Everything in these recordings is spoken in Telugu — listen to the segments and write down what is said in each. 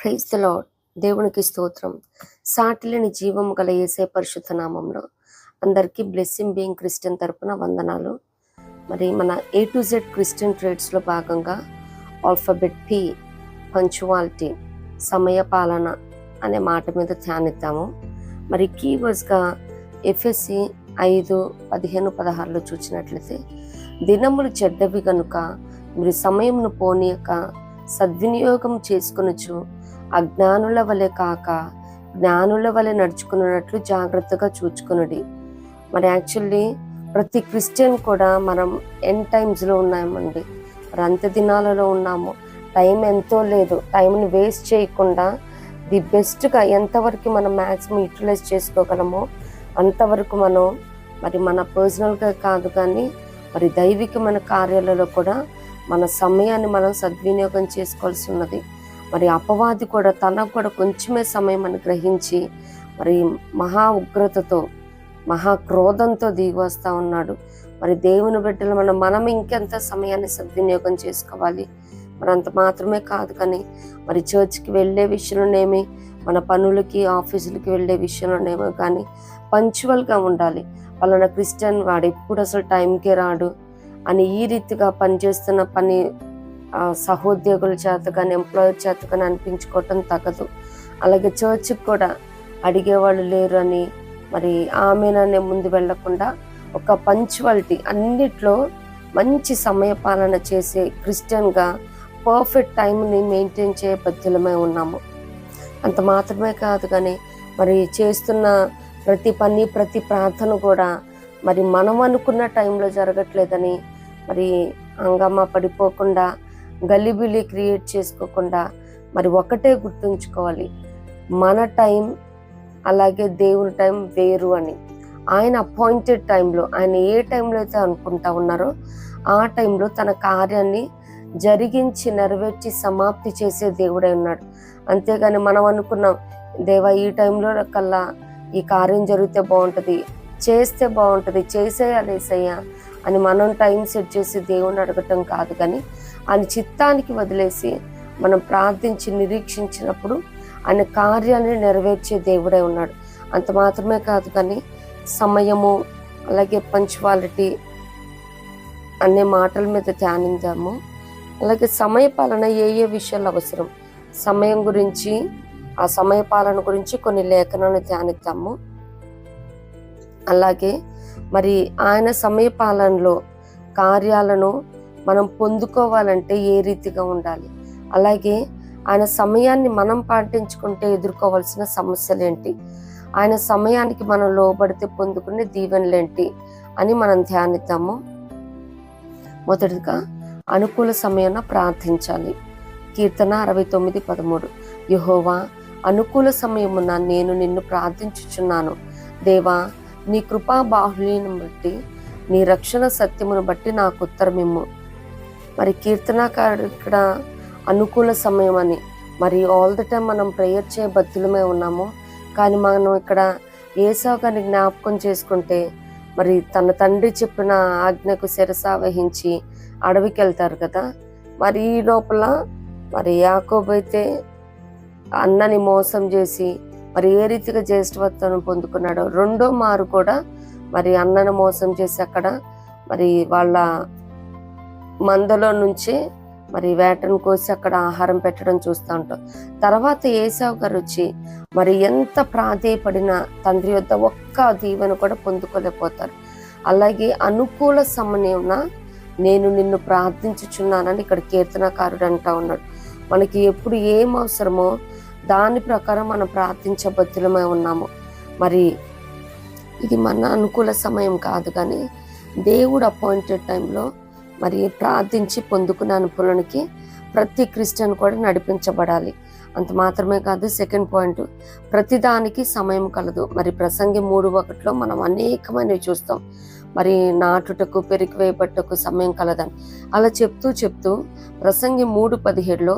Praise the lord. దేవునికి స్తోత్రం. సాటిలేని జీవము గల యేసే పరిశుద్ధ నామంలో అందరికీ బ్లెస్సింగ్ బీయింగ్ క్రిస్టియన్ తరపున వందనాలు. మరి మన A to Z క్రిస్టియన్ ట్రేడ్స్లో భాగంగా ఆల్ఫాబెట్ P, పంచువాలిటీ, సమయ పాలన అనే మాట మీద ధ్యానిద్దాము. మరి కీవర్డ్స్గా ఎఫెసీ 5:15-16 చూసినట్లయితే, దినములు చెడ్డవి గనుక మీరు సమయమును పోనీయక సద్వినియోగం చేసుకొనుచు అజ్ఞానుల వలె కాక జ్ఞానుల వలె నడుచుకున్నట్లు జాగ్రత్తగా చూచుకునుడి. మరి యాక్చువల్లీ ప్రతి క్రిస్టియన్ కూడా మనం ఎండ్ టైమ్స్లో ఉన్నామండి. మరి అంత్య దినాలలో ఉన్నాము. టైం ఎంతో లేదు. టైంని వేస్ట్ చేయకుండా ది బెస్ట్గా ఎంతవరకు మనం మ్యాక్సిమం యూటిలైజ్ చేసుకోగలమో అంతవరకు మనం మరి మన పర్సనల్గా కాదు కానీ మరి దైవికమైన కార్యాలలో కూడా మన సమయాన్ని మనం సద్వినియోగం చేసుకోవాల్సి ఉన్నది. మరి అపవాది కూడా తనకు కూడా కొంచెమే సమయం అని గ్రహించి మరి మహా ఉగ్రతతో మహా క్రోధంతో దిగి వస్తూ ఉన్నాడు. మరి దేవుని బిడ్డలు మనం ఇంకెంత సమయాన్ని సద్వినియోగం చేసుకోవాలి. మరి అంత మాత్రమే కాదు కానీ మరి చర్చ్కి వెళ్ళే విషయంలోనేమి, మన పనులకి ఆఫీసులకి వెళ్ళే విషయంలోనేమో కానీ పంచువల్గా ఉండాలి. వాళ్ళ క్రిస్టియన్ వాడు ఎప్పుడు అసలు టైంకే రాడు అని ఈ రీతిగా పనిచేస్తున్న పని సహోద్యోగుల చేత కానీ ఎంప్లాయర్ చేత కానీ అనిపించుకోవటం తగదు. అలాగే చర్చ్కి కూడా అడిగేవాళ్ళు లేరు అని మరి ఆమెననే ముందు వెళ్లకుండా ఒక పంచువాలిటీ, అన్నిట్లో మంచి సమయ పాలన చేసే క్రిస్టియన్గా పర్ఫెక్ట్ టైంని మెయింటైన్ చేయ బద్దులమై ఉన్నాము. అంత మాత్రమే కాదు కానీ మరి చేస్తున్న ప్రతి పని ప్రతి ప్రార్థన కూడా మరి మనం అనుకున్న టైంలో జరగట్లేదని మరి హంగామా పడిపోకుండా గలిబిలి క్రియేట్ చేసుకోకుండా మరి ఒకటే గుర్తుంచుకోవాలి, మన టైం అలాగే దేవుని టైం వేరు అని. ఆయన అపాయింటెడ్ టైంలో, ఆయన ఏ టైంలో అయితే అనుకుంటా ఉన్నారో ఆ టైంలో తన కార్యాన్ని జరిగించి నెరవేర్చి సమాప్తి చేసే దేవుడై ఉన్నాడు. అంతేగాని మనం అనుకున్నాం, దేవా ఈ టైంలో కల్లా ఈ కార్యం జరిగితే బాగుంటుంది, చేస్తే బాగుంటుంది, చేసేయాలి ఏసయ్యా అని మనం టైం సెట్ చేసి దేవుని అడగటం కాదు కానీ ఆయన చిత్తానికి వదిలేసి మనం ప్రార్థించి నిరీక్షించినప్పుడు ఆయన కార్యాన్ని నెరవేర్చే దేవుడై ఉన్నాడు. అంత మాత్రమే కాదు కానీ సమయము అలాగే పంచువాలిటీ అనే మాటల మీద ధ్యానించాము. అలాగే సమయ పాలన ఏ విషయాలు అవసరం, సమయం గురించి ఆ సమయ పాలన గురించి కొన్ని లేఖనాలను ధ్యానిద్దాము. అలాగే మరి ఆయన సమయ పాలనలో కార్యాలను మనం పొందుకోవాలంటే ఏ రీతిగా ఉండాలి, అలాగే ఆయన సమయాన్ని మనం పాటించుకుంటే ఎదుర్కోవాల్సిన సమస్యలు ఏంటి, ఆయన సమయానికి మనం లోబడితే పొందుకునే దీవెనలేంటి అని మనం ధ్యానిద్దాము. మొదటిగా అనుకూల సమయాన ప్రార్థించాలి. కీర్తన 69:13, యెహోవా అనుకూల సమయమున నేను నిన్ను ప్రార్థించుచున్నాను. దేవా నీ కృపా బాహుళ్యం బట్టి నీ రక్షణ సత్యమును బట్టి నాకు ఉత్తరమిమ్ము. మరి కీర్తనకారుడు ఇక్కడ అనుకూల సమయం అని, మరి ఆల్ ద టైం మనం ప్రేయర్ చేయ బద్దులమే ఉన్నాము. కానీ మనం ఇక్కడ ఏసావు గారిని జ్ఞాపకం చేసుకుంటే మరి తన తండ్రి చెప్పిన ఆజ్ఞకు శిరసా వహించి అడవికి వెళ్తారు కదా. మరి ఈ లోపల మరి యాకోబు అయితే అన్నని మోసం చేసి మరి ఏ రీతిగా జ్యేష్ఠత్వం పొందుకున్నాడో, రెండో మారు కూడా మరి అన్నను మోసం చేసి అక్కడ మరి వాళ్ళ మందలో నుంచి మరి వేటను కోసి అక్కడ ఆహారం పెట్టడం చూస్తూ ఉంటాం. తర్వాత ఏసావు గారు వచ్చి మరి ఎంత ప్రాధేయపడినా తండ్రి యొద్ద ఒక్క దీవెన కూడా పొందుకోలేకపోతారు. అలాగే అనుకూల సమయంన నేను నిన్ను ప్రార్థించుచున్నానని ఇక్కడ కీర్తనకారుడు అంటా ఉన్నాడు. మనకి ఎప్పుడు ఏం అవసరమో దాని ప్రకారం మనం ప్రార్థించబద్దులమై ఉన్నాము. మరి ఇది మన అనుకూల సమయం కాదు కానీ దేవుడు అపాయింటెడ్ టైంలో మరి ప్రార్థించి పొందుకున్న అనుకూలానికి ప్రతి క్రిస్టియన్ కూడా నడిపించబడాలి. అంత మాత్రమే కాదు, సెకండ్ పాయింట్, ప్రతిదానికి సమయం కలదు. మరి ప్రసంగి 3:1 మనం అనేకమైనవి చూస్తాం. మరి నాటుటకు పెరికి వేయబట్టకు సమయం కలదని అలా చెప్తూ ప్రసంగి 3:17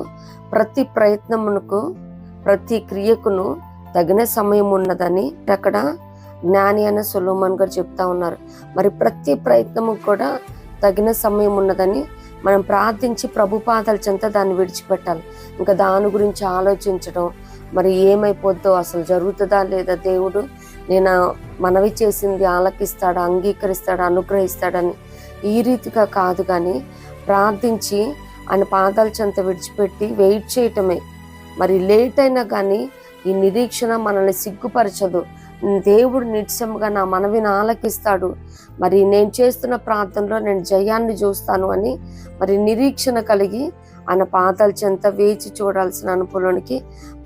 ప్రతి ప్రయత్నమునకు ప్రతి క్రియకును తగిన సమయం ఉన్నదని అక్కడ జ్ఞాని అయిన సొలొమోన్ గారు చెప్తా ఉన్నారు. మరి ప్రతి ప్రయత్నము కూడా తగిన సమయం ఉన్నదని మనం ప్రార్థించి ప్రభు పాదాల చెంత దాన్ని విడిచిపెట్టాలి. ఇంకా దాని గురించి ఆలోచించడం, మరి ఏమైపోద్దో, అసలు జరుగుతుందా లేదా, దేవుడు నేను మనవి చేసింది ఆలకిస్తాడా, అంగీకరిస్తాడా, అనుగ్రహిస్తాడని ఈ రీతిగా కాదు, కానీ ప్రార్థించి ఆయన పాదాల చెంత విడిచిపెట్టి వెయిట్ చేయటమే. మరి లేట్ అయినా కానీ ఈ నిరీక్షణ మనల్ని సిగ్గుపరచదు. దేవుడు నిశ్చయముగా నా మనవిని ఆలకిస్తాడు, మరి నేను చేస్తున్న ప్రార్థనలో నేను జయాన్ని చూస్తాను అని మరి నిరీక్షణ కలిగి ఆయన పాదాల చెంత వేచి చూడాల్సిన అనుభవంలోనికి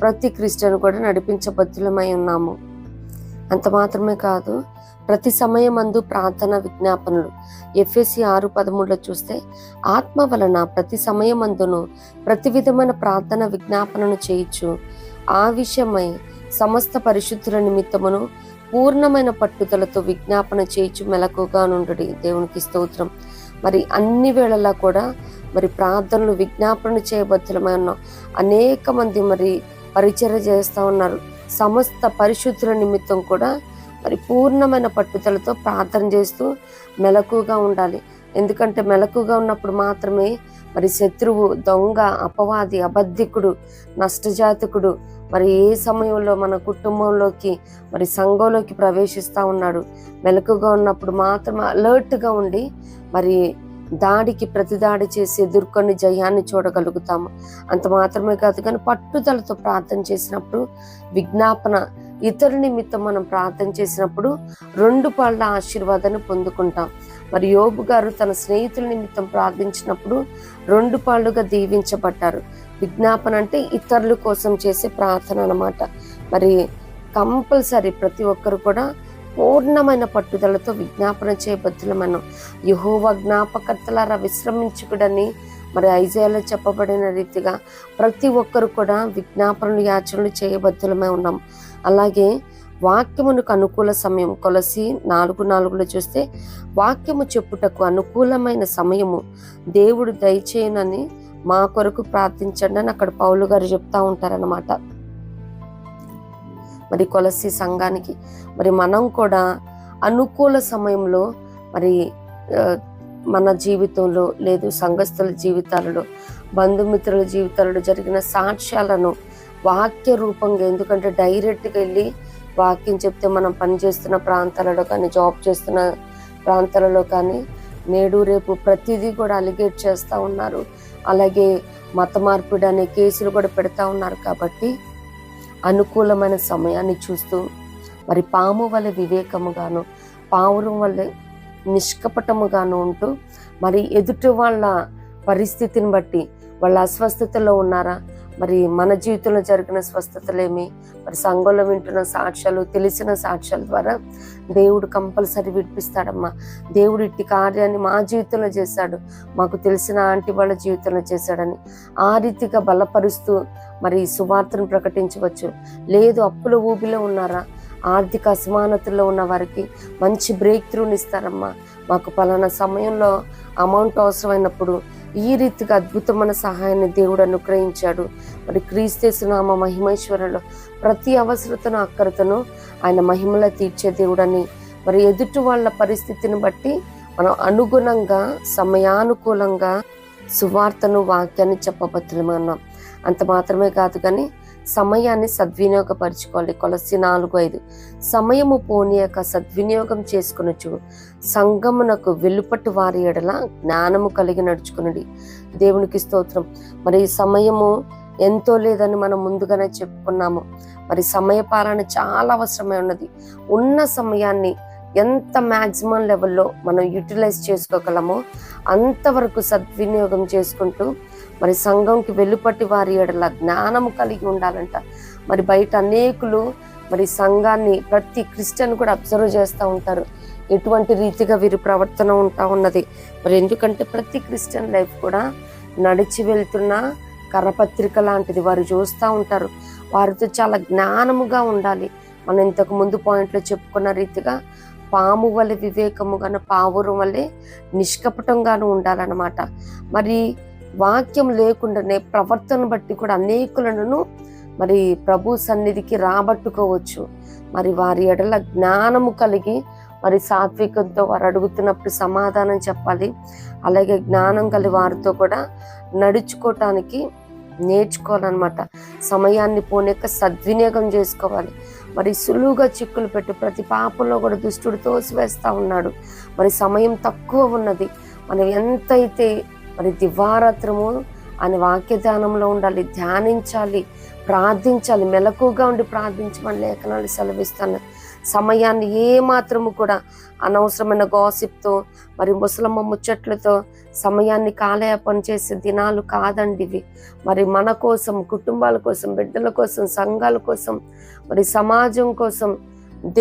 ప్రతి క్రిస్టియన్ కూడా నడిపించబద్ధులమై ఉన్నాము. అంత మాత్రమే కాదు, ప్రతి సమయమందు ప్రార్థన విజ్ఞాపనలు. ఎఫెసీ 6:13 చూస్తే, ఆత్మ వలన ప్రతి సమయమందును ప్రతి విధమైన ప్రార్థన విజ్ఞాపనను చేయించు, ఆ విషయమై సమస్త పరిశుద్ధుల నిమిత్తమును పూర్ణమైన పట్టుదలతో విజ్ఞాపన చేయించు మెలకుగా నుండి. దేవునికి స్తోత్రం. మరి అన్ని వేళలా కూడా మరి ప్రార్థనలు విజ్ఞాపన చేయబద్ధులమై ఉన్నాం. అనేక మంది మరి పరిచర్య చేస్తూ ఉన్నారు. సమస్త పరిశుద్ధుల నిమిత్తం కూడా మరి పూర్ణమైన పట్టుదలతో ప్రార్థన చేస్తూ మెలకుగా ఉండాలి. ఎందుకంటే మెలకుగా ఉన్నప్పుడు మాత్రమే మరి శత్రువు, దొంగ, అపవాది, అబద్ధికుడు, నష్టజాతకుడు మరి ఏ సమయంలో మన కుటుంబంలోకి మరి సంఘంలోకి ప్రవేశిస్తూ ఉన్నాడు. మెలకుగా ఉన్నప్పుడు మాత్రమే అలర్ట్గా ఉండి మరి దాడికి ప్రతిదాడి చేసి ఎదుర్కొని జయాన్ని చూడగలుగుతాము. అంత మాత్రమే కాదు, కానీ పట్టుదలతో ప్రార్థన చేసినప్పుడు విజ్ఞాపన, ఇతరుల నిమిత్తం మనం ప్రార్థన చేసినప్పుడు 2 పాళ్ళ ఆశీర్వాదాన్ని పొందుకుంటాం. మరి యోబు గారు తన స్నేహితుల నిమిత్తం ప్రార్థించినప్పుడు 2 పాళ్ళుగా దీవించబడ్డారు. విజ్ఞాపన అంటే ఇతరుల కోసం చేసే ప్రార్థన అన్నమాట. మరి కంపల్సరీ ప్రతి ఒక్కరు కూడా పూర్ణమైన పట్టుదలతో విజ్ఞాపన చేయబద్ధులమను. యెహోవా జ్ఞాపకర్తలారా విశ్రమించుకుడని మరి ఐజాయాలో చెప్పబడిన రీతిగా ప్రతి ఒక్కరు కూడా విజ్ఞాపనలు, యాచనలు చేయబద్ధులమై ఉన్నాం. అలాగే వాక్యమునకు అనుకూల సమయం. కొలసి 4:4 చూస్తే, వాక్యము చెప్పుటకు అనుకూలమైన సమయము దేవుడు దయచేయనని మా కొరకు ప్రార్థించండి అని అక్కడ పౌలు గారు చెప్తా ఉంటారన్నమాట. మరి కొలసి సంఘానికి మరి మనం కూడా అనుకూల సమయంలో మరి మన జీవితంలో లేదు సంఘస్థుల జీవితాలలో, బంధుమిత్రుల జీవితాలలో జరిగిన సాక్ష్యాలను వాక్య రూపంగా, ఎందుకంటే డైరెక్ట్గా వెళ్ళి వాక్యం చెప్తే మనం పనిచేస్తున్న ప్రాంతాలలో కానీ, జాబ్ చేస్తున్న ప్రాంతాలలో కానీ నేడు రేపు ప్రతిదీ కూడా అలిగేట్ చేస్తూ ఉన్నారు. అలాగే మత మార్పిడి అనే కేసులు కూడా పెడతా ఉన్నారు. కాబట్టి అనుకూలమైన సమయాన్ని చూస్తూ మరి పాము వలె వివేకముగాను, పావురం వలె నిష్కపటముగాను ఉంటూ మరి ఎదుటి వాళ్ళ పరిస్థితిని బట్టి వాళ్ళ అస్వస్థతలో ఉన్నారా, మరి మన జీవితంలో జరిగిన స్వస్థతలేమి, మరి సంఘంలో వింటున్న సాక్ష్యాలు, తెలిసిన సాక్ష్యాల ద్వారా దేవుడు కంపల్సరీ విడిపిస్తాడమ్మా. దేవుడు ఇట్టి కార్యాన్ని మా జీవితంలో చేశాడు, మాకు తెలిసిన ఆంటీ వాళ్ళ జీవితంలో చేశాడని ఆ రీతిగా బలపరుస్తూ మరి సువార్తను ప్రకటించవచ్చు. లేదు అప్పుల ఊబిలో ఉన్నారా, ఆర్థిక అసమానతల్లో ఉన్న వారికి మంచి బ్రేక్ త్రూని ఇస్తారమ్మా. మాకు పలానా సమయంలో అమౌంట్ అవసరమైనప్పుడు ఈ రీతిగా అద్భుతమైన సహాయాన్ని దేవుడు అనుగ్రహించాడు. మరి క్రీస్తు నామ మహిమేశ్వరులో ప్రతి అవసరతను, అక్కరతను ఆయన మహిమలో తీర్చే దేవుడని మరి ఎదుటి వాళ్ళ పరిస్థితిని బట్టి మనం అనుగుణంగా సమయానుకూలంగా సువార్తను, వాక్యాన్ని చెప్పబద్ధులమన్నాం. అంత మాత్రమే కాదు, కానీ సమయాన్ని సద్వినియోగపరచుకోవాలి. కొలసి 4:5 సమయము పోనీయక సద్వినియోగం చేసుకొనొచ్చు, సంఘమునకు వెలుపటి వారి ఎడల జ్ఞానము కలిగి నడుచుకునుడి. దేవునికి స్తోత్రం. మరి సమయము ఎంతో లేదని మనం ముందుగానే చెప్పుకున్నాము. మరి సమయ పాలన చాలా అవసరమై ఉన్నది. ఉన్న సమయాన్ని ఎంత మ్యాక్సిమం లెవెల్లో మనం యూటిలైజ్ చేసుకోగలమో అంతవరకు సద్వినియోగం చేసుకుంటూ మరి సంఘంకి వెలుపటి వారి ఎడల జ్ఞానము కలిగి ఉండాలంట. మరి బయట అనేకులు మరి సంఘాన్ని, ప్రతి క్రిస్టియన్ కూడా అబ్జర్వ్ చేస్తూ ఉంటారు ఎటువంటి రీతిగా వీరి ప్రవర్తన ఉంటా ఉన్నది. మరి ఎందుకంటే ప్రతి క్రిస్టియన్ లైఫ్ కూడా నడిచి వెళ్తున్న కరపత్రిక లాంటిది. వారు చూస్తూ ఉంటారు, వారితో చాలా జ్ఞానముగా ఉండాలి. మనం ఇంతకు ముందు పాయింట్లో చెప్పుకున్న రీతిగా పాము వలె వివేకముగాను, పావురం వలె నిష్కపటంగాను ఉండాలన్నమాట. మరి వాక్యం లేకుండానే ప్రవర్తన బట్టి కూడా అనేకులను మరి ప్రభు సన్నిధికి రాబట్టుకోవచ్చు. మరి వారి ఎడల జ్ఞానము కలిగి మరి సాత్వికంతో వారు అడుగుతున్నప్పుడు సమాధానం చెప్పాలి. అలాగే జ్ఞానం కలి వారితో కూడా నడుచుకోవటానికి నేర్చుకోవాలన్నమాట. సమయాన్ని పోనీక సద్వినియోగం చేసుకోవాలి. మరి సులువుగా చిక్కులు పెట్టి ప్రతి పాపంలో కూడా దుష్టుడు తోసివేస్తా ఉన్నాడు. మరి సమయం తక్కువ ఉన్నది. మనం ఎంతైతే మరి దివారాత్రము అని వాక్య ధ్యానంలో ఉండాలి, ధ్యానించాలి, ప్రార్థించాలి, మెలకుగా ఉండి ప్రార్థించమని లేఖనాలు సెలవిస్తాను. సమయాన్ని ఏ మాత్రము కూడా అనవసరమైన గాసిప్తో మరి ముసలమ్మ ముచ్చట్లతో సమయాన్ని కాలయాపన చేసే దినాలు కాదండి ఇవి. మరి మన కోసం, కుటుంబాల కోసం, బిడ్డల కోసం, సంఘాల కోసం, మరి సమాజం కోసం,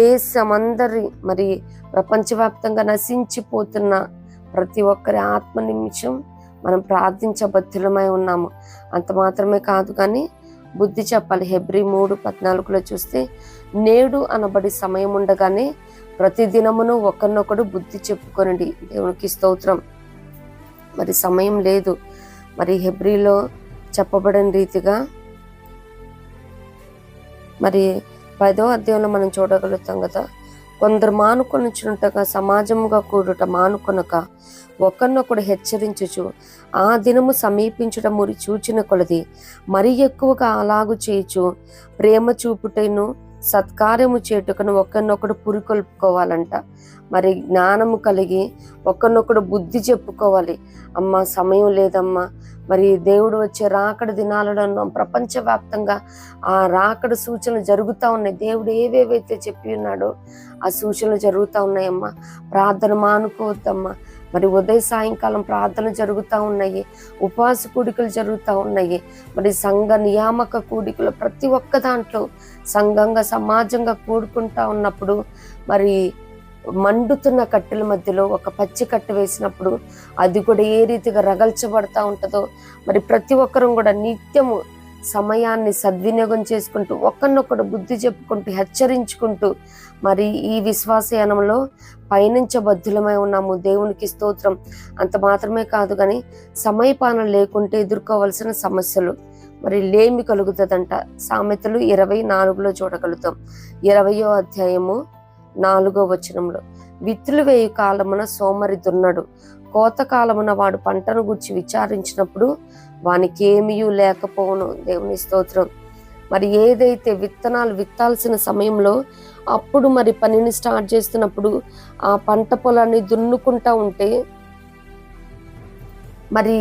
దేశం అందరి మరి ప్రపంచవ్యాప్తంగా నశించిపోతున్న ప్రతి ఒక్కరి ఆత్మ నిమిషం మనం ప్రార్థించబద్ధులమై ఉన్నాము. అంత మాత్రమే కాదు కానీ బుద్ధి చెప్పాలి. హెబ్రీ 3:14 చూస్తే, నేడు అనబడి సమయం ఉండగానే ప్రతిదినమును ఒకరినొకడు బుద్ధి చెప్పుకొనండి. దేవునికి స్తోత్రం. మరి సమయం లేదు. మరి హెబ్రీలో చెప్పబడిన రీతిగా మరి 5వ అధ్యాయంలో మనం చూడగలుగుతాం కదా, కొందరు మానుకొనుచున్నట్టుగా సమాజముగా కూడుట మానుకొనక ఒకరినొకడు హెచ్చరించుచు ఆ దినము సమీపించడం మురి చూచిన కొలది మరి ఎక్కువగా అలాగు చేయుచు ప్రేమ చూపుటను సత్కార్యము చేటుకను ఒకరినొకడు పురికొల్పుకోవాలంట. మరి జ్ఞానము కలిగి ఒకరినొకడు బుద్ధి చెప్పుకోవాలి. అమ్మ సమయం లేదమ్మా, మరి దేవుడు వచ్చే రాకడ దినాలలో ప్రపంచవ్యాప్తంగా ఆ రాకడ సూచనలు జరుగుతూ ఉన్నాయి. దేవుడు ఏవేవైతే చెప్పి ఉన్నాడో ఆ సూచనలు జరుగుతూ ఉన్నాయమ్మా. ప్రార్థన మానుకోవద్దమ్మా. మరి ఉదయ సాయంకాలం ప్రార్థన జరుగుతూ ఉన్నాయి, ఉపవాస కూడికలు జరుగుతూ ఉన్నాయి. మరి సంఘ నియామక కూడికలు ప్రతి ఒక్క దాంట్లో సంఘంగా సమాజంగా కూడుకుంటా ఉన్నప్పుడు మరి మండుతున్న కట్టెల మధ్యలో ఒక పచ్చి కట్టె వేసినప్పుడు అది కూడా ఏ రీతిగా రగల్చబడతా ఉంటుందో, మరి ప్రతి ఒక్కరూ కూడా నిత్యము సమయాన్ని సద్వినియోగం చేసుకుంటూ ఒకరినొకడు బుద్ధి చెప్పుకుంటూ హెచ్చరించుకుంటూ మరి ఈ విశ్వాసయానంలో పయనించబద్ధులమై ఉన్నాము. దేవునికి స్తోత్రం. అంత మాత్రమే కాదు కానీ సమయపాలన లేకుంటే ఎదుర్కోవాల్సిన సమస్యలు మరి లేమి కలుగుతుందంట. సామెతలు 24 చూడగలుగుతాం. 20వ అధ్యాయము 4వ వచనంలో, విత్తులు వేయు కాలమున సోమరి దున్నడు, కోత కాలమున వాడు పంటను గురించి విచారించినప్పుడు వానికి ఏమీ లేకపోవును. దేవుని స్తోత్రం. మరి ఏదైతే విత్తనాలు విత్తాల్సిన సమయంలో అప్పుడు మరి పనిని స్టార్ట్ చేస్తున్నప్పుడు ఆ పంట పొలాన్ని దున్నుకుంటా ఉంటే మరి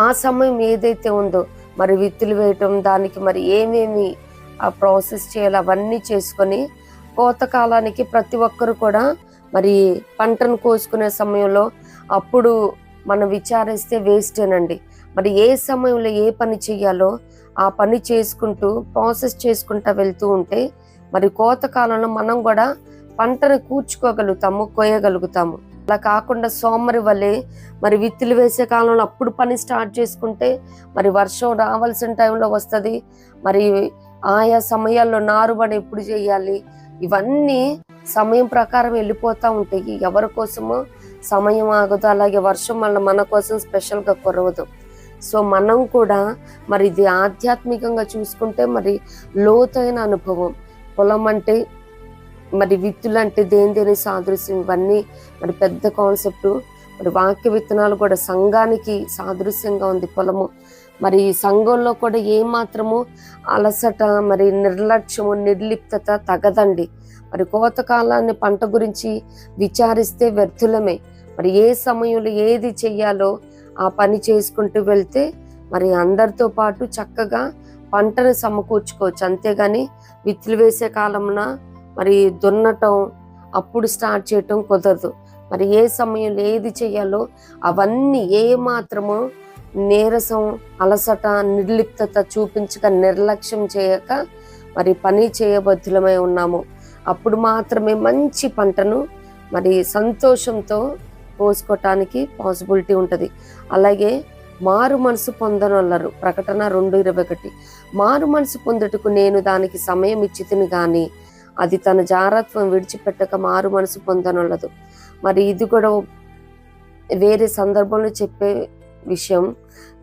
ఆ సమయం ఏదైతే ఉందో మరి విత్తులు వేయటం, దానికి మరి ఏమేమి ఆ ప్రాసెస్ చేయాలి అవన్నీ చేసుకొని కోత కాలానికి ప్రతి ఒక్కరు కూడా మరి పంటను కోసుకునే సమయంలో అప్పుడు మనం విచారిస్తే వేస్టేనండి. మరి ఏ సమయంలో ఏ పని చేయాలో ఆ పని చేసుకుంటూ ప్రాసెస్ చేసుకుంటూ వెళ్తూ ఉంటే మరి కోత కాలంలో మనం కూడా పంటను కూర్చుకోగలుగుతాము, కోయగలుగుతాము. అలా కాకుండా సోమరి వల్లే మరి విత్తులు వేసే కాలంలో అప్పుడు పని స్టార్ట్ చేసుకుంటే మరి వర్షం రావాల్సిన టైంలో వస్తుంది. మరి ఆయా సమయాల్లో నారుబడి ఎప్పుడు చేయాలి, ఇవన్నీ సమయం ప్రకారం వెళ్ళిపోతూ ఉంటాయి. ఎవరి కోసమో సమయం ఆగదు, అలాగే వర్షం వల్ల మన కోసం స్పెషల్గా కురవదు. సో మనం కూడా మరి ఇది ఆధ్యాత్మికంగా చూసుకుంటే మరి లోతైన అనుభవం. పొలం అంటే మరి విత్తులు అంటే దేని సాదృశ్యం, ఇవన్నీ మరి పెద్ద కాన్సెప్ట్. మరి వాక్య విత్తనాలు కూడా సంఘానికి సాదృశ్యంగా ఉంది పొలము. మరి సంఘంలో కూడా ఏమాత్రము అలసట, మరి నిర్లక్ష్యము, నిర్లిప్తత తగదండి. మరి కోత కాలాన్ని పంట గురించి విచారిస్తే వ్యర్థులమే. మరి ఏ సమయంలో ఏది చెయ్యాలో ఆ పని చేసుకుంటూ వెళ్తే మరి అందరితో పాటు చక్కగా పంటను సమకూర్చుకోవచ్చు. అంతేగాని విత్తులు వేసే కాలమున మరి దున్నటం అప్పుడు స్టార్ట్ చేయటం కుదరదు. మరి ఏ సమయంలో ఏది చేయాలో అవన్నీ ఏ మాత్రము నీరసం, అలసట, నిర్లిప్తత చూపించక నిర్లక్ష్యం చేయక మరి పని చేయబద్ధులమై ఉన్నాము. అప్పుడు మాత్రమే మంచి పంటను మరి సంతోషంతో పోసుకోవటానికి పాసిబిలిటీ ఉంటుంది. అలాగే మారు మనసు పొందనొల్లరు. ప్రకటన 2:21, మారు మనసు పొందుటకు నేను దానికి సమయం ఇచ్చితిని గాని అది తన జారత్వం విడిచిపెట్టక మారు మనసు పొందనొల్లదు. మరి ఇది కూడా వేరే సందర్భంలో చెప్పే విషయం.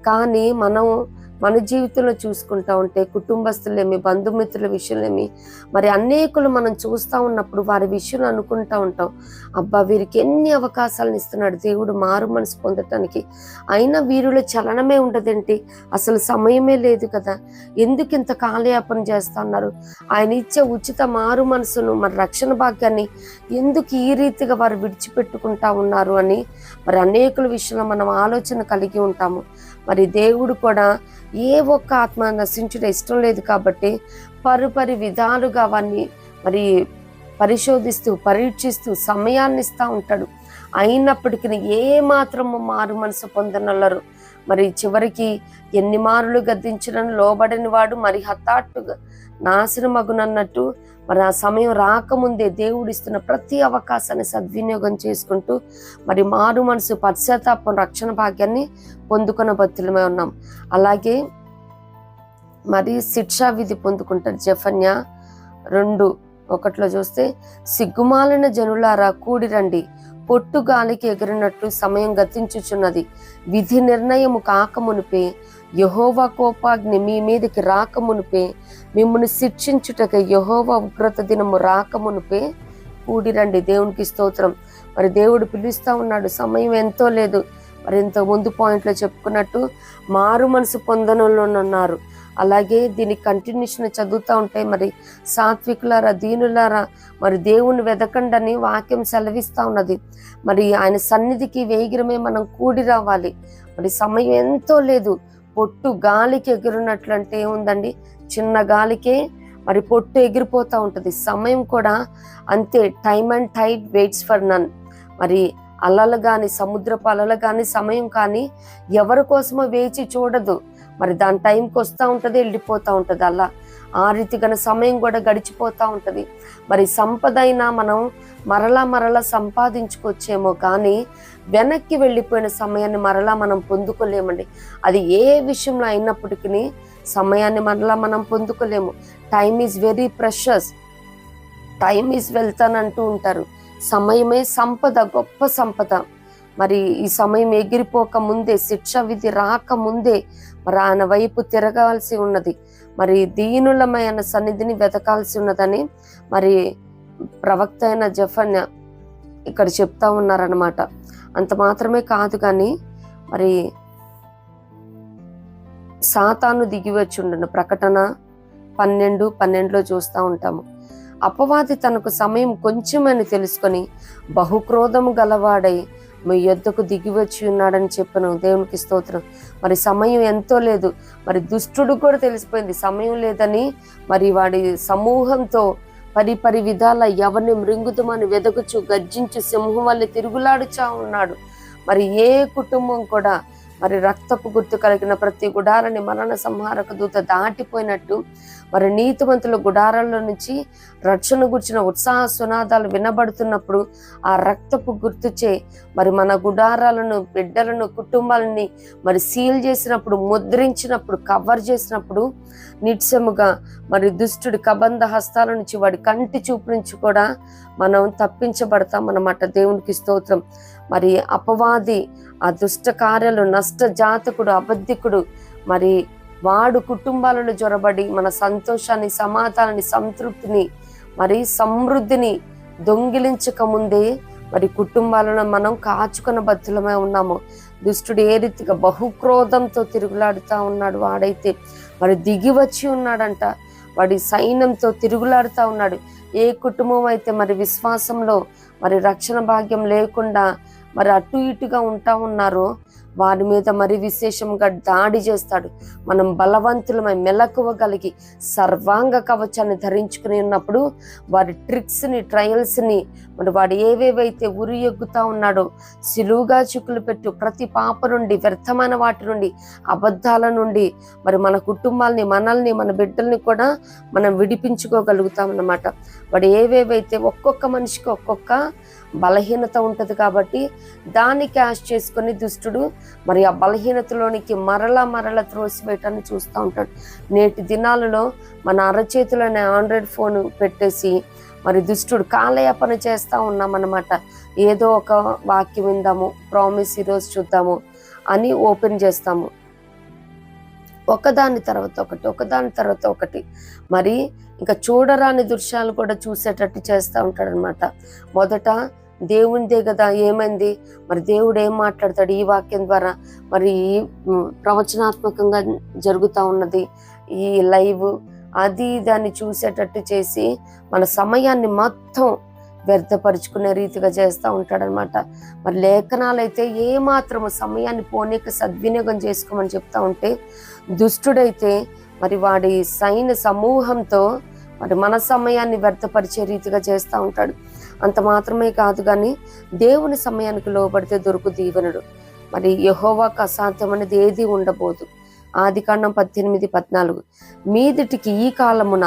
కానీ మనం మన జీవితంలో చూసుకుంటా ఉంటే కుటుంబస్తులేమి, బంధుమిత్రుల విషయంలేమి, మరి అనేకులు మనం చూస్తూ ఉన్నప్పుడు వారి విషయంలో అనుకుంటా ఉంటాం, అబ్బా వీరికి ఎన్ని అవకాశాలను ఇస్తున్నాడు దేవుడు మారు మనసు పొందటానికి, అయినా వీరిలో చలనమే ఉండదేంటి, అసలు సమయమే లేదు కదా, ఎందుకు ఇంత కాలయాపన చేస్తా ఉన్నారు, ఆయన ఇచ్చే ఉచిత మారు మనసును, మరి రక్షణ భాగ్యాన్ని ఎందుకు ఈ రీతిగా వారు విడిచిపెట్టుకుంటా ఉన్నారు అని మరి అనేకుల విషయంలో మనం ఆలోచన కలిగి ఉంటాము. మరి దేవుడు కూడా ఏ ఒక్క ఆత్మ నశించుట ఇష్టం లేదు కాబట్టి పరిపరి విధాలుగా అవన్నీ మరి పరిశోధిస్తూ పరీక్షిస్తూ సమయాన్ని ఇస్తూ ఉంటాడు. అయినప్పటికీ ఏ మాత్రము మారు మనసు పొందనల్లరు. మరి చివరికి ఎన్ని మారులు గద్దించిన లోబడని వాడు మరి హఠాత్తుగా నాశనమగునన్నట్టు మరి ఆ సమయం రాకముందే దేవుడు ఇస్తున్న ప్రతి అవకాశాన్ని సద్వినియోగం చేసుకుంటూ మరి మారు మనసు, పశ్చాత్తాపం, రక్షణ భాగ్యాన్ని పొందుకున్న భక్తులమే ఉన్నాం. అలాగే మరి శిక్షా విధి పొందుకుంటాడు. జెఫన్యా 2:1 చూస్తే, సిగ్గుమాలిన జనులారా కూడి రండి, పొట్టు గాలికి ఎగిరినట్లు సమయం గతించుచున్నది, విధి నిర్ణయము కాకమునిపే, యెహోవా కోపాగ్ని మీ మీదకి రాకమునిపే, మిమ్మల్ని శిక్షించుటకు యెహోవా ఉగ్రత దినము రాకమునిపే కూడిరండి. దేవునికి స్తోత్రం. మరి దేవుడు పిలుస్తూ ఉన్నాడు, సమయం ఎంతో లేదు. మరి ఇంత ముందు పాయింట్లో చెప్పుకున్నట్టు మారు మనసు పొందనంలోనున్నారు. అలాగే దీని కంటిన్యూషన్ చదువుతూ ఉంటే, మరి సాత్వికులారా, దీనులారా, మరి దేవుని వెదకండని వాక్యం సెలవిస్తూ ఉన్నది. మరి ఆయన సన్నిధికి వేగిరమే మనం కూడి రావాలి. మరి సమయం ఎంతో లేదు. పొట్టు గాలికి ఎగిరినట్లు అంటే ఏముందండి, చిన్న గాలికే మరి పొట్టు ఎగిరిపోతూ ఉంటుంది. సమయం కూడా అంతే. Time and tide waits for none. మరి అలలు కానీ, సముద్రపు అలలు కానీ, సమయం కానీ ఎవరి కోసమో వేచి చూడదు. మరి దాని టైంకి వస్తూ ఉంటుంది, వెళ్ళిపోతూ ఉంటుంది. అలా ఆ రీతిగా సమయం కూడా గడిచిపోతూ ఉంటుంది. మరి సంపద అయినా మనం మరలా సంపాదించుకోవచ్చేమో, కానీ వెనక్కి వెళ్ళిపోయిన సమయాన్ని మరలా మనం పొందుకోలేమండి. అది ఏ విషయంలో అయినప్పటికీ సమయాన్ని మరలా మనం పొందుకోలేము. Time is very precious, time is wealth అని అంటూ ఉంటారు. సమయమే సంపద, గొప్ప సంపద. మరి ఈ సమయం ఎగిరిపోక ముందే, శిక్ష విధి రాకముందే మరి ఆయన వైపు తిరగాల్సి ఉన్నది. మరి దీనులమైన సన్నిధిని వెతకాల్సి ఉన్నదని మరి ప్రవక్త అయిన జెఫన్యా ఇక్కడ చెప్తా ఉన్నారనమాట. అంత మాత్రమే కాదు కానీ మరి సాతాను దిగి వచ్చి ఉండను. ప్రకటన 12:12 చూస్తూ ఉంటాము. అపవాది తనకు సమయం కొంచెమని తెలుసుకొని బహుక్రోధము గలవాడై మీ యొద్దకు దిగి వచ్చి ఉన్నాడని చెప్పను. దేవునికి స్తోత్రం. మరి సమయం ఎంతో లేదు. మరి దుష్టుడు కూడా తెలిసిపోయింది సమయం లేదని. మరి వాడి సమూహంతో పరిపరి విధాల ఎవరిని మృంగుతమని వెదకుచు గర్జించు సింహం వల్ల తిరుగులాడుచా ఉన్నాడు. మరి ఏ కుటుంబం కూడా మరి రక్తపు గుర్తు కలిగిన ప్రతి గుడారాన్ని మరణ సంహారక దూత దాటిపోయినట్టు మరి నీతిమంతుల గుడారాల్లో నుంచి రక్షణ గుర్చిన ఉత్సాహ సునాదాలు వినబడుతున్నప్పుడు ఆ రక్తపు గుర్తుచే మరి మన గుడారాలను, బిడ్డలను, కుటుంబాలని మరి సీల్ చేసినప్పుడు, ముద్రించినప్పుడు, కవర్ చేసినప్పుడు నిత్యముగా మరి దుష్టుడి కబంధ హస్తాల నుంచి, వాడి కంటి చూపు నుంచి కూడా మనం తప్పించబడతాం అన్నమాట. దేవునికి స్తోత్రం. మరి అపవాది, ఆ దుష్ట కార్యాలు, నష్ట జాతకుడు, అబద్ధికుడు మరి వాడు కుటుంబాలను జొరబడి మన సంతోషాన్ని, సమాధానాన్ని, సంతృప్తిని, మరి సమృద్ధిని దొంగిలించక ముందే మరి కుటుంబాలను మనం కాచుకున్న బద్ధులమై ఉన్నాము. దుష్టుడు ఏ రీతిగా బహుక్రోధంతో తిరుగులాడుతూ ఉన్నాడు. వాడైతే మరి దిగి వచ్చి ఉన్నాడంట. వాడి సైన్యంతో తిరుగులాడుతూ ఉన్నాడు. ఏ కుటుంబం అయితే మరి విశ్వాసంలో మరి రక్షణ భాగ్యం లేకుండా మరి అటు ఇటుగా ఉంటా ఉన్నారో వారి మీద మరి విశేషంగా దాడి చేస్తాడు. మనం బలవంతులమై మెలకువగలిగి సర్వాంగ కవచాన్ని ధరించుకుని ఉన్నప్పుడు వారి ట్రిక్స్ని, ట్రయల్స్ని, మరి వాడు ఏవేవైతే ఉరి ఎగ్గుతా ఉన్నాడో సిలువుగా చిక్కులు పెట్టు ప్రతి పాప నుండి, వ్యర్థమైన వాటి నుండి, అబద్ధాల నుండి మరి మన కుటుంబాలని, మనల్ని, మన బిడ్డల్ని కూడా మనం విడిపించుకోగలుగుతాం అన్నమాట. వాడు ఏవేవైతే ఒక్కొక్క మనిషికి ఒక్కొక్క బలహీనత ఉంటుంది కాబట్టి దాన్ని క్యాష్ చేసుకొని దుష్టుడు మరి ఆ బలహీనతలోనికి మరలా త్రోసివేయటాన్ని చూస్తూ ఉంటాడు. నేటి దినాలలో మన అరచేతులనే ఆండ్రాయిడ్ ఫోన్ పెట్టేసి మరి దుష్టుడు కాలయాపన చేస్తూ ఉన్నామన్నమాట. ఏదో ఒక వాక్యం విందాము, ప్రామిస్ ఈరోజు చూద్దాము అని ఓపెన్ చేస్తాము. ఒకదాని తర్వాత ఒకటి, ఒకదాని తర్వాత ఒకటి. మరి ఇంకా చూడరాని దృశ్యాలు కూడా చూసేటట్టు చేస్తూ ఉంటాడనమాట. మొదట దేవునిదే కదా, ఏమైంది మరి, దేవుడు ఏం మాట్లాడతాడు ఈ వాక్యం ద్వారా, మరి ప్రవచనాత్మకంగా జరుగుతూ ఉన్నది ఈ లైవ్, అది దాన్ని చూసేటట్టు చేసి మన సమయాన్ని మొత్తం వ్యర్థపరుచుకునే రీతిగా చేస్తూ ఉంటాడనమాట. మరి లేఖనాలు అయితే ఏమాత్రము సమయాన్ని పోనీక సద్వినియోగం చేసుకోమని చెప్తా ఉంటే, దుష్టుడైతే మరి వాడి సైన్య సమూహంతో మరి మన సమయాన్ని వ్యర్థపరిచే రీతిగా చేస్తూ ఉంటాడు. అంత మాత్రమే కాదు కానీ దేవుని సమయానికి లోబడితే దొరుకు దీవెనుడు. మరి యెహోవాకు అసాధ్యం అనేది ఏది ఉండబోదు. ఆదికాండం 18:14 మీదిటికి ఈ కాలమున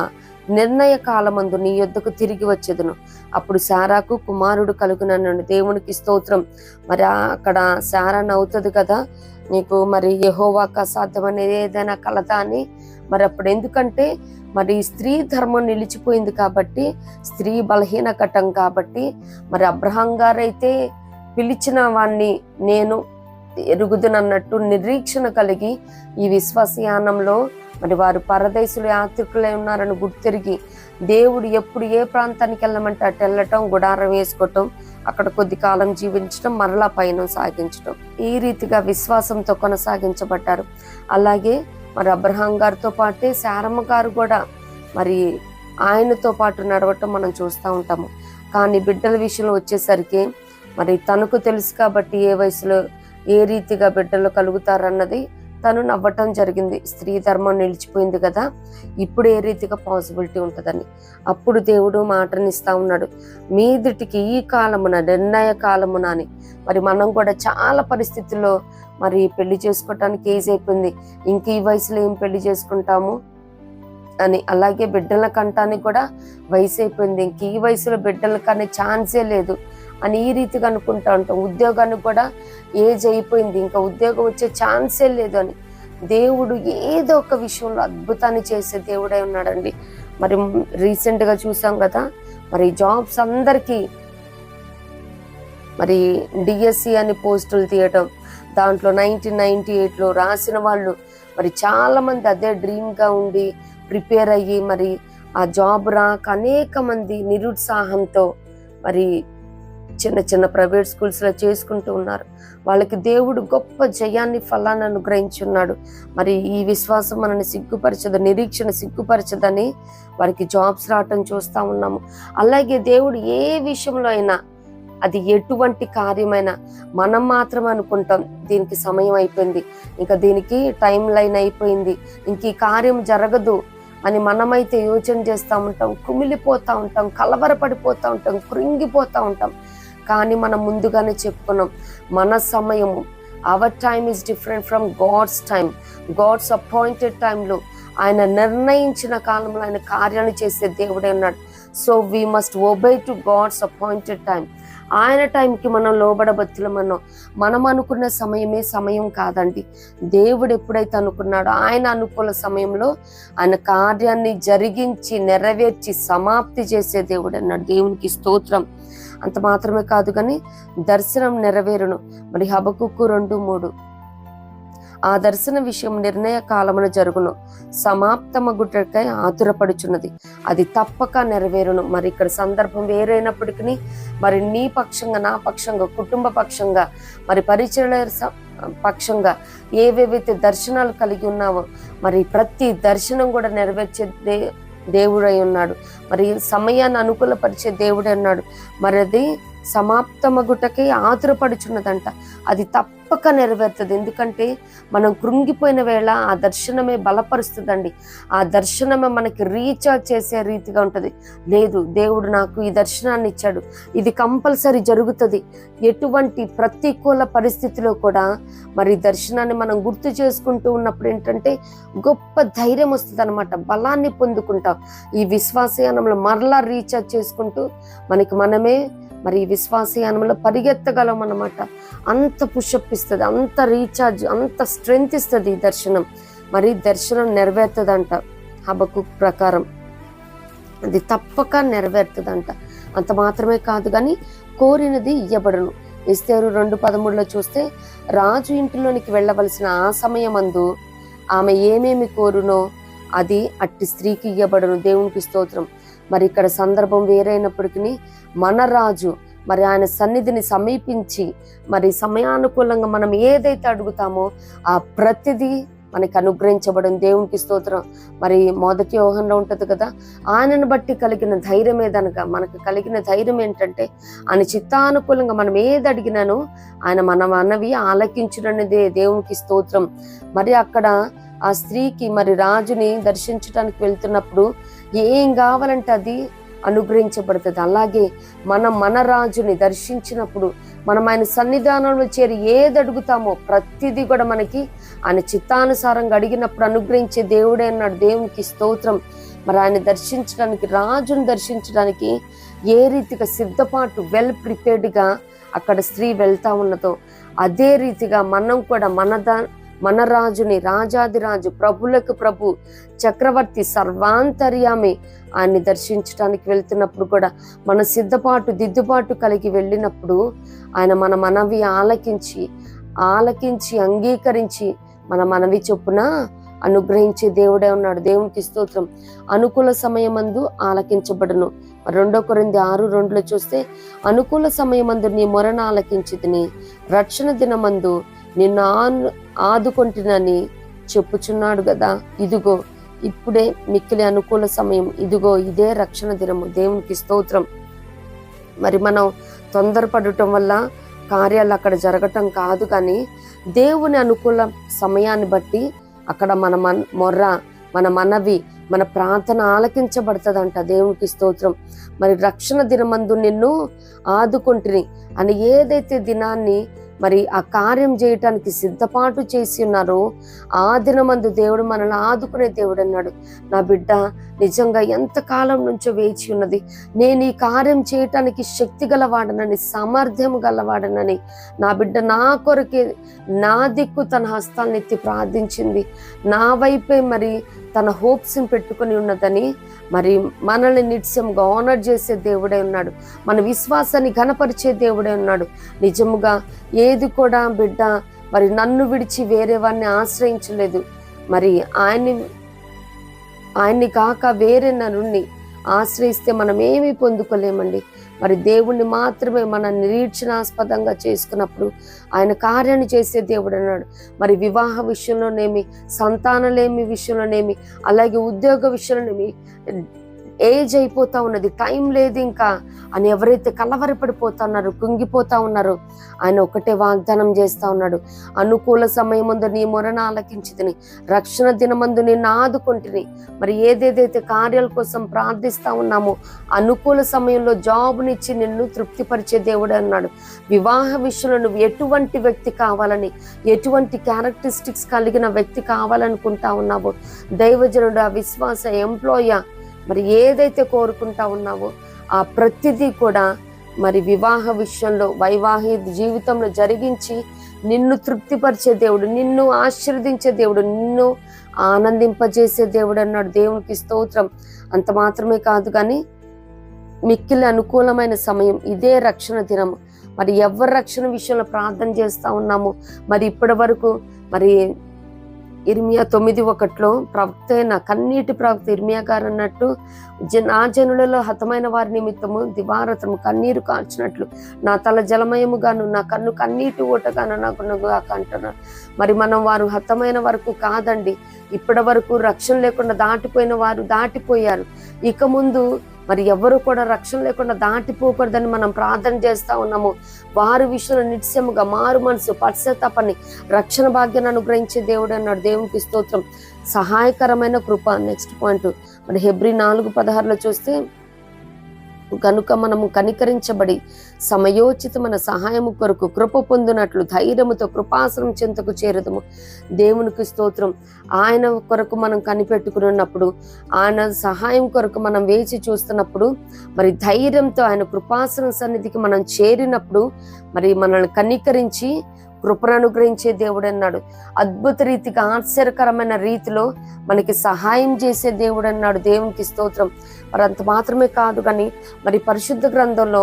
నిర్ణయ కాలమందు నీ యొద్దకు తిరిగి వచ్చేదను, అప్పుడు శారాకు కుమారుడు కలుగునన్నాడు. దేవునికి స్తోత్రం. మరి అక్కడ శారా నవ్వుతుంది కదా, నీకు మరి యెహోవాకు అసాధ్యం అనేది ఏదైనా కలదా అని. మరి అప్పుడు ఎందుకంటే మరి స్త్రీ ధర్మం నిలిచిపోయింది కాబట్టి, స్త్రీ బలహీన ఘటం కాబట్టి, మరి అబ్రహాం గారైతే పిలిచిన వాణ్ణి నేను ఎరుగుదునన్నట్టు నిరీక్షణ కలిగి ఈ విశ్వాసయానంలో మరి వారు పరదేశులు యాత్రికులై ఉన్నారని గుర్తిరిగి, దేవుడు ఎప్పుడు ఏ ప్రాంతానికి వెళ్ళమంటే అటు వెళ్ళటం, గుడారం వేసుకోవటం, అక్కడ కొద్ది కాలం జీవించడం, మరలా పయనం సాగించడం, ఈ రీతిగా విశ్వాసంతో కొనసాగించబడ్డారు. అలాగే మరి అబ్రహాం గారితో పాటే శారమ్మ గారు కూడా మరి ఆయనతో పాటు నడవటం మనం చూస్తూ ఉంటాము. కానీ బిడ్డల విషయంలో వచ్చేసరికి మరి తనకు తెలుసు కాబట్టి ఏ వయసులో ఏ రీతిగా బిడ్డలు కలుగుతారన్నది తను నవ్వటం జరిగింది. స్త్రీ ధర్మం నిలిచిపోయింది కదా, ఇప్పుడు ఏ రీతిగా పాసిబిలిటీ ఉంటుందని. అప్పుడు దేవుడు మాటనిస్తా ఉన్నాడు, మీదిటికి ఈ కాలమున నిర్ణయ కాలమున అని. మరి మనం కూడా చాలా పరిస్థితుల్లో మరి పెళ్లి చేసుకోవటానికి ఏజ్ అయిపోయింది, ఇంక ఈ వయసులో ఏం పెళ్లి చేసుకుంటాము అని. అలాగే బిడ్డల కంటానికి కూడా వయసు అయిపోయింది, ఇంక ఈ వయసులో బిడ్డల కనే ఛాన్సే లేదు అని ఈ రీతిగా అనుకుంటా ఉంటాం. ఉద్యోగానికి కూడా ఏజ్ అయిపోయింది, ఇంకా ఉద్యోగం వచ్చే ఛాన్సే లేదు అని. దేవుడు ఏదో ఒక విషయంలో అద్భుతాన్ని చేసే దేవుడై ఉన్నాడండి. మరి రీసెంట్గా చూసాం కదా, మరి జాబ్స్ అందరికీ మరి డిఎస్సి అని పోస్టులు తీయటం, దాంట్లో 1998లో రాసిన వాళ్ళు మరి చాలా మంది అదే డ్రీమ్గా ఉండి ప్రిపేర్ అయ్యి మరి ఆ జాబ్ రాక అనేక మంది నిరుత్సాహంతో మరి చిన్న చిన్న ప్రైవేట్ స్కూల్స్లో చేసుకుంటూ ఉన్నారు. వాళ్ళకి దేవుడు గొప్ప జయాన్ని ఫలాన్ని అనుగ్రహించున్నాడు. మరి ఈ విశ్వాసం మనల్ని సిగ్గుపరచదు, నిరీక్షణ సిగ్గుపరచదని వారికి జాబ్స్ రావటం చూస్తూ ఉన్నాము. అలాగే దేవుడు ఏ విషయంలో అయినా, అది ఎటువంటి కార్యమైనా, మనం మాత్రం అనుకుంటాం దీనికి సమయం అయిపోయింది, ఇంకా దీనికి టైం లైన్ అయిపోయింది, ఇంక ఈ కార్యం జరగదు అని మనమైతే యోచన చేస్తూ ఉంటాం, కుమిలిపోతూ ఉంటాం, కలవరపడిపోతూ ఉంటాం, కృంగిపోతూ ఉంటాం. కానీ మనం ముందుగానే చెప్పుకున్నాం, మన సమయము, our time is different from God's time. God's appointed టైంలో, ఆయన నిర్ణయించిన కాలంలో ఆయన కార్యాలు చేసే దేవుడే ఉన్నాడు. So we must obey to God's appointed time. ఆయన టైంకి మనం మనం అనుకున్న సమయమే సమయం కాదండి. దేవుడు ఎప్పుడైతే అనుకున్నాడో ఆయన అనుకూల సమయంలో ఆయన కార్యాన్ని జరిగించి నెరవేర్చి సమాప్తి చేసే దేవుడు అన్నాడు. దేవునికి స్తోత్రం. అంత మాత్రమే కాదు కానీ దర్శనం నెరవేరును. మరి హబకుక్కు 2:3 ఆ దర్శన విషయం నిర్ణయ కాలమున జరుగును, సమాప్తమగుటకై ఆతురపడుచున్నది, అది తప్పక నెరవేరును. మరి ఇక్కడ సందర్భం వేరైనప్పటికీ మరి నీ పక్షంగా, నా పక్షంగా, కుటుంబ పక్షంగా, మరి పరిచయ పక్షంగా ఏవేవైతే దర్శనాలు కలిగి ఉన్నావో మరి ప్రతి దర్శనం కూడా నెరవేర్చే దేవుడై ఉన్నాడు. మరి సమయాన్ని అనుకూలపరిచే దేవుడై ఉన్నాడు. మరి అది సమాప్తమగుటకై ఆతురపడుచున్నదంట, అది తప్పక నెరవేరుతుంది. ఎందుకంటే మనం కృంగిపోయిన వేళ ఆ దర్శనమే బలపరుస్తుందండి. ఆ దర్శనమే మనకి రీఛార్జ్ చేసే రీతిగా ఉంటుంది. లేదు, దేవుడు నాకు ఈ దర్శనాన్ని ఇచ్చాడు, ఇది కంపల్సరీ జరుగుతుంది. ఎటువంటి ప్రతికూల పరిస్థితిలో కూడా మరి దర్శనాన్ని మనం గుర్తు చేసుకుంటూ ఉన్నప్పుడు ఏంటంటే గొప్ప ధైర్యం వస్తుంది అనమాట, బలాన్ని పొందుకుంటాం. ఈ విశ్వాసయానంలో మరలా రీఛార్జ్ చేసుకుంటూ మనమే మరి విశ్వాసయానంలో పరిగెత్తగలం అన్నమాట. అంత పుషప్ ఇస్తుంది, అంత రీఛార్జ్, అంత స్ట్రెంగ్త్ ఇస్తుంది ఈ దర్శనం. మరి దర్శనం నెరవేరుతుందంట. హబకుక్ ప్రకారం అది తప్పక నెరవేరుతుందంట. అంత మాత్రమే కాదు కానీ కోరినది ఇయ్యబడును. ఎస్తేరు 2:13 చూస్తే, రాజు ఇంటిలోనికి వెళ్ళవలసిన ఆ సమయమందు ఆమె ఏమేమి కోరునో అది అట్టి స్త్రీకి ఇవ్వబడును. దేవునికి స్తోత్రం. మరి ఇక్కడ సందర్భం వేరైనప్పటికీ మన రాజు మరి ఆయన సన్నిధిని సమీపించి మరి సమయానుకూలంగా మనం ఏదైతే అడుగుతామో ఆ ప్రతిదీ మనకి అనుగ్రహించబడిన. దేవునికి స్తోత్రం. మరి మొదటి యోహంలో ఉంటుంది కదా, ఆయనను బట్టి కలిగిన ధైర్యం ఏదనగా మనకు కలిగిన ధైర్యం ఏంటంటే ఆయన చిత్తానుకూలంగా మనం ఏది అడిగినానో ఆయన మన మనవి ఆలకించుడనేదే. దేవునికి స్తోత్రం. మరి అక్కడ ఆ స్త్రీకి మరి రాజుని దర్శించడానికి వెళ్తున్నప్పుడు ఏం కావాలంటే అది అనుగ్రహించబడుతుంది. అలాగే మనం మన రాజుని దర్శించినప్పుడు మనం ఆయన సన్నిధానంలో చేరి ఏది అడుగుతామో ప్రతిదీ కూడా మనకి ఆయన చిత్తానుసారంగా అడిగినప్పుడు అనుగ్రహించే దేవుడే అన్నాడు. దేవునికి స్తోత్రం. మరి ఆయన దర్శించడానికి, రాజును దర్శించడానికి ఏ రీతిగా సిద్ధపాటు వెల్ ప్రిపేర్డ్గా అక్కడ స్త్రీ వెళ్తా ఉన్నదో అదే రీతిగా మనం కూడా మన రాజుని, రాజాదిరాజు, ప్రభులకు ప్రభు, చక్రవర్తి, సర్వాంతర్యామి ఆయన్ని దర్శించడానికి వెళ్తున్నప్పుడు కూడా మన సిద్ధపాటు దిద్దుబాటు కలిగి వెళ్ళినప్పుడు ఆయన మన మనవి ఆలకించి అంగీకరించి మన మనవి చొప్పున అనుగ్రహించే దేవుడే ఉన్నాడు. దేవునికి స్తోత్రం. అనుకూల సమయమందు ఆలకించబడును. 2 కొరింథీ 6:2 చూస్తే అనుకూల సమయమందు నీ మొరను ఆలకించితిని, రక్షణ దినమందు నిన్ను ఆదుకొంటినని చెప్పుచున్నాడు కదా. ఇదిగో ఇప్పుడే మిక్కిలి అనుకూల సమయం, ఇదిగో ఇదే రక్షణ దినము. దేవునికి స్తోత్రం. మరి మనం తొందరపడటం వల్ల కార్యాలు అక్కడ జరగటం కాదు, కానీ దేవుని అనుకూల సమయాన్ని బట్టి అక్కడ మన మొర్ర, మన మనవి, మన ప్రార్థన ఆలకించబడుతుందంట. దేవునికి స్తోత్రం. మరి రక్షణ దినమందు నిన్ను ఆదుకొంటిని అని ఏదైతే దినాన్ని మరి ఆ కార్యం చేయటానికి సిద్ధపాటు చేసి ఉన్నారో ఆ దినమందు దేవుడు మనల్ని ఆదుకునే దేవుడు అన్నాడు. నా బిడ్డ నిజంగా ఎంతకాలం నుంచో వేచి ఉన్నది, నేను ఈ కార్యం చేయటానికి శక్తి గలవాడనని, సామర్థ్యం గలవాడనని నా బిడ్డ నా కొరకే నా దిక్కు తన హస్తాలను ఎత్తి ప్రార్థించింది. నా వైపే మరి తన హోప్స్ని పెట్టుకుని ఉన్నదని మరి మనల్ని నిత్యంగా ఆనర్ చేసే దేవుడే ఉన్నాడు. మన విశ్వాసాన్ని ఘనపరిచే దేవుడే ఉన్నాడు. నిజముగా ఏది కూడా బిడ్డ మరి నన్ను విడిచి వేరే వారిని ఆశ్రయించలేదు. మరి ఆయన్ని కాక వేరే నరుణ్ణి ఆశ్రయిస్తే మనం ఏమీ పొందుకోలేమండి. మరి దేవుణ్ణి మాత్రమే మన నిరీక్షణాస్పదంగా చేసుకున్నప్పుడు ఆయన కార్యాన్ని చేసే దేవుడు అన్నాడు. మరి వివాహ విషయంలోనేమి, సంతానలేమి విషయంలోనేమి, అలాగే ఉద్యోగ విషయంలోనేమి ఏజ్ అయిపోతా ఉన్నది, టైం లేదు ఇంకా అని ఎవరైతే కలవరపడిపోతా ఉన్నారో, కుంగిపోతా ఉన్నారో ఆయన ఒకటే వాగ్దానం చేస్తా ఉన్నాడు. అనుకూల సమయమందు నీ మొరను ఆలకించితిని, రక్షణ దినమందు నిన్ను ఆదుకొంటిని. మరి ఏదేదైతే కార్యాల కోసం ప్రార్థిస్తా ఉన్నామో అనుకూల సమయంలో జాబ్నిచ్చి నిన్ను తృప్తిపరిచే దేవుడు అన్నాడు. వివాహ విషయంలో నువ్వు ఎటువంటి వ్యక్తి కావాలని, ఎటువంటి క్యారెక్టరిస్టిక్స్ కలిగిన వ్యక్తి కావాలనుకుంటా ఉన్నావో, దైవజనుడు, విశ్వాస ఎంప్లాయ్, మరి ఏదైతే కోరుకుంటా ఉన్నావో ఆ ప్రతిదీ కూడా మరి వివాహ విషయంలో, వైవాహిక జీవితంలో జరిగించి నిన్ను తృప్తిపరిచే దేవుడు, నిన్ను ఆశీర్వదించే దేవుడు, నిన్ను ఆనందింపజేసే దేవుడు అన్నాడు. దేవునికి స్తోత్రం. అంత మాత్రమే కాదు, కానీ మిక్కిలి అనుకూలమైన సమయం ఇదే రక్షణ దినం. మరి ఎవరి రక్షణ విషయంలో ప్రార్థన చేస్తా ఉన్నాము. మరి ఇప్పటి వరకు మరి ఇర్మియా 9:1 ప్రవక్త అయిన కన్నీటి ప్రవక్త ఇర్మియా గారు అన్నట్టు, నా జనులలో హతమైన వారి నిమిత్తము దివారాత్రము కన్నీరు కాల్చినట్లు నా తల జలమయముగాను నా కన్ను కన్నీటి ఊటగాను నాకు అంటున్నారు. మరి మనం వారు హతమైన వరకు కాదండి, ఇప్పటి వరకు రక్షణ లేకుండా దాటిపోయిన వారు దాటిపోయారు. ఇక ముందు మరి ఎవరు కూడా రక్షణ లేకుండా దాటిపోకూడదని మనం ప్రార్థన చేస్తా ఉన్నాము. వారి విషయంలో నిత్యముగా మారు మనసు, పశ్చాత్తాపాన్ని, రక్షణ భాగ్యాన్ని అనుగ్రహించే దేవుడు అన్నాడు. దేవునికి స్తోత్రం. సహాయకరమైన కృప. నెక్స్ట్ పాయింట్ మరి హెబ్రీ 4:16 చూస్తే, కనుక మనము కనికరించబడి సమయోచితమైన సహాయము కొరకు కృప పొందినట్లు ధైర్యముతో కృపాసనం చెంతకు చేరుదము. దేవునికి స్తోత్రం. ఆయన కొరకు మనం కనిపెట్టుకున్నప్పుడు, ఆయన సహాయం కొరకు మనం వేచి చూస్తున్నప్పుడు, మరి ధైర్యంతో ఆయన కృపాసనం సన్నిధికి మనం చేరినప్పుడు మరి మనల్ని కనికరించి కృపను అనుగ్రహించే దేవుడు అన్నాడు. అద్భుత రీతిగా, ఆశ్చర్యకరమైన రీతిలో మనకి సహాయం చేసే దేవుడు అన్నాడు. దేవునికి స్తోత్రం. మరి అంత మాత్రమే కాదు, కానీ మరి పరిశుద్ధ గ్రంథంలో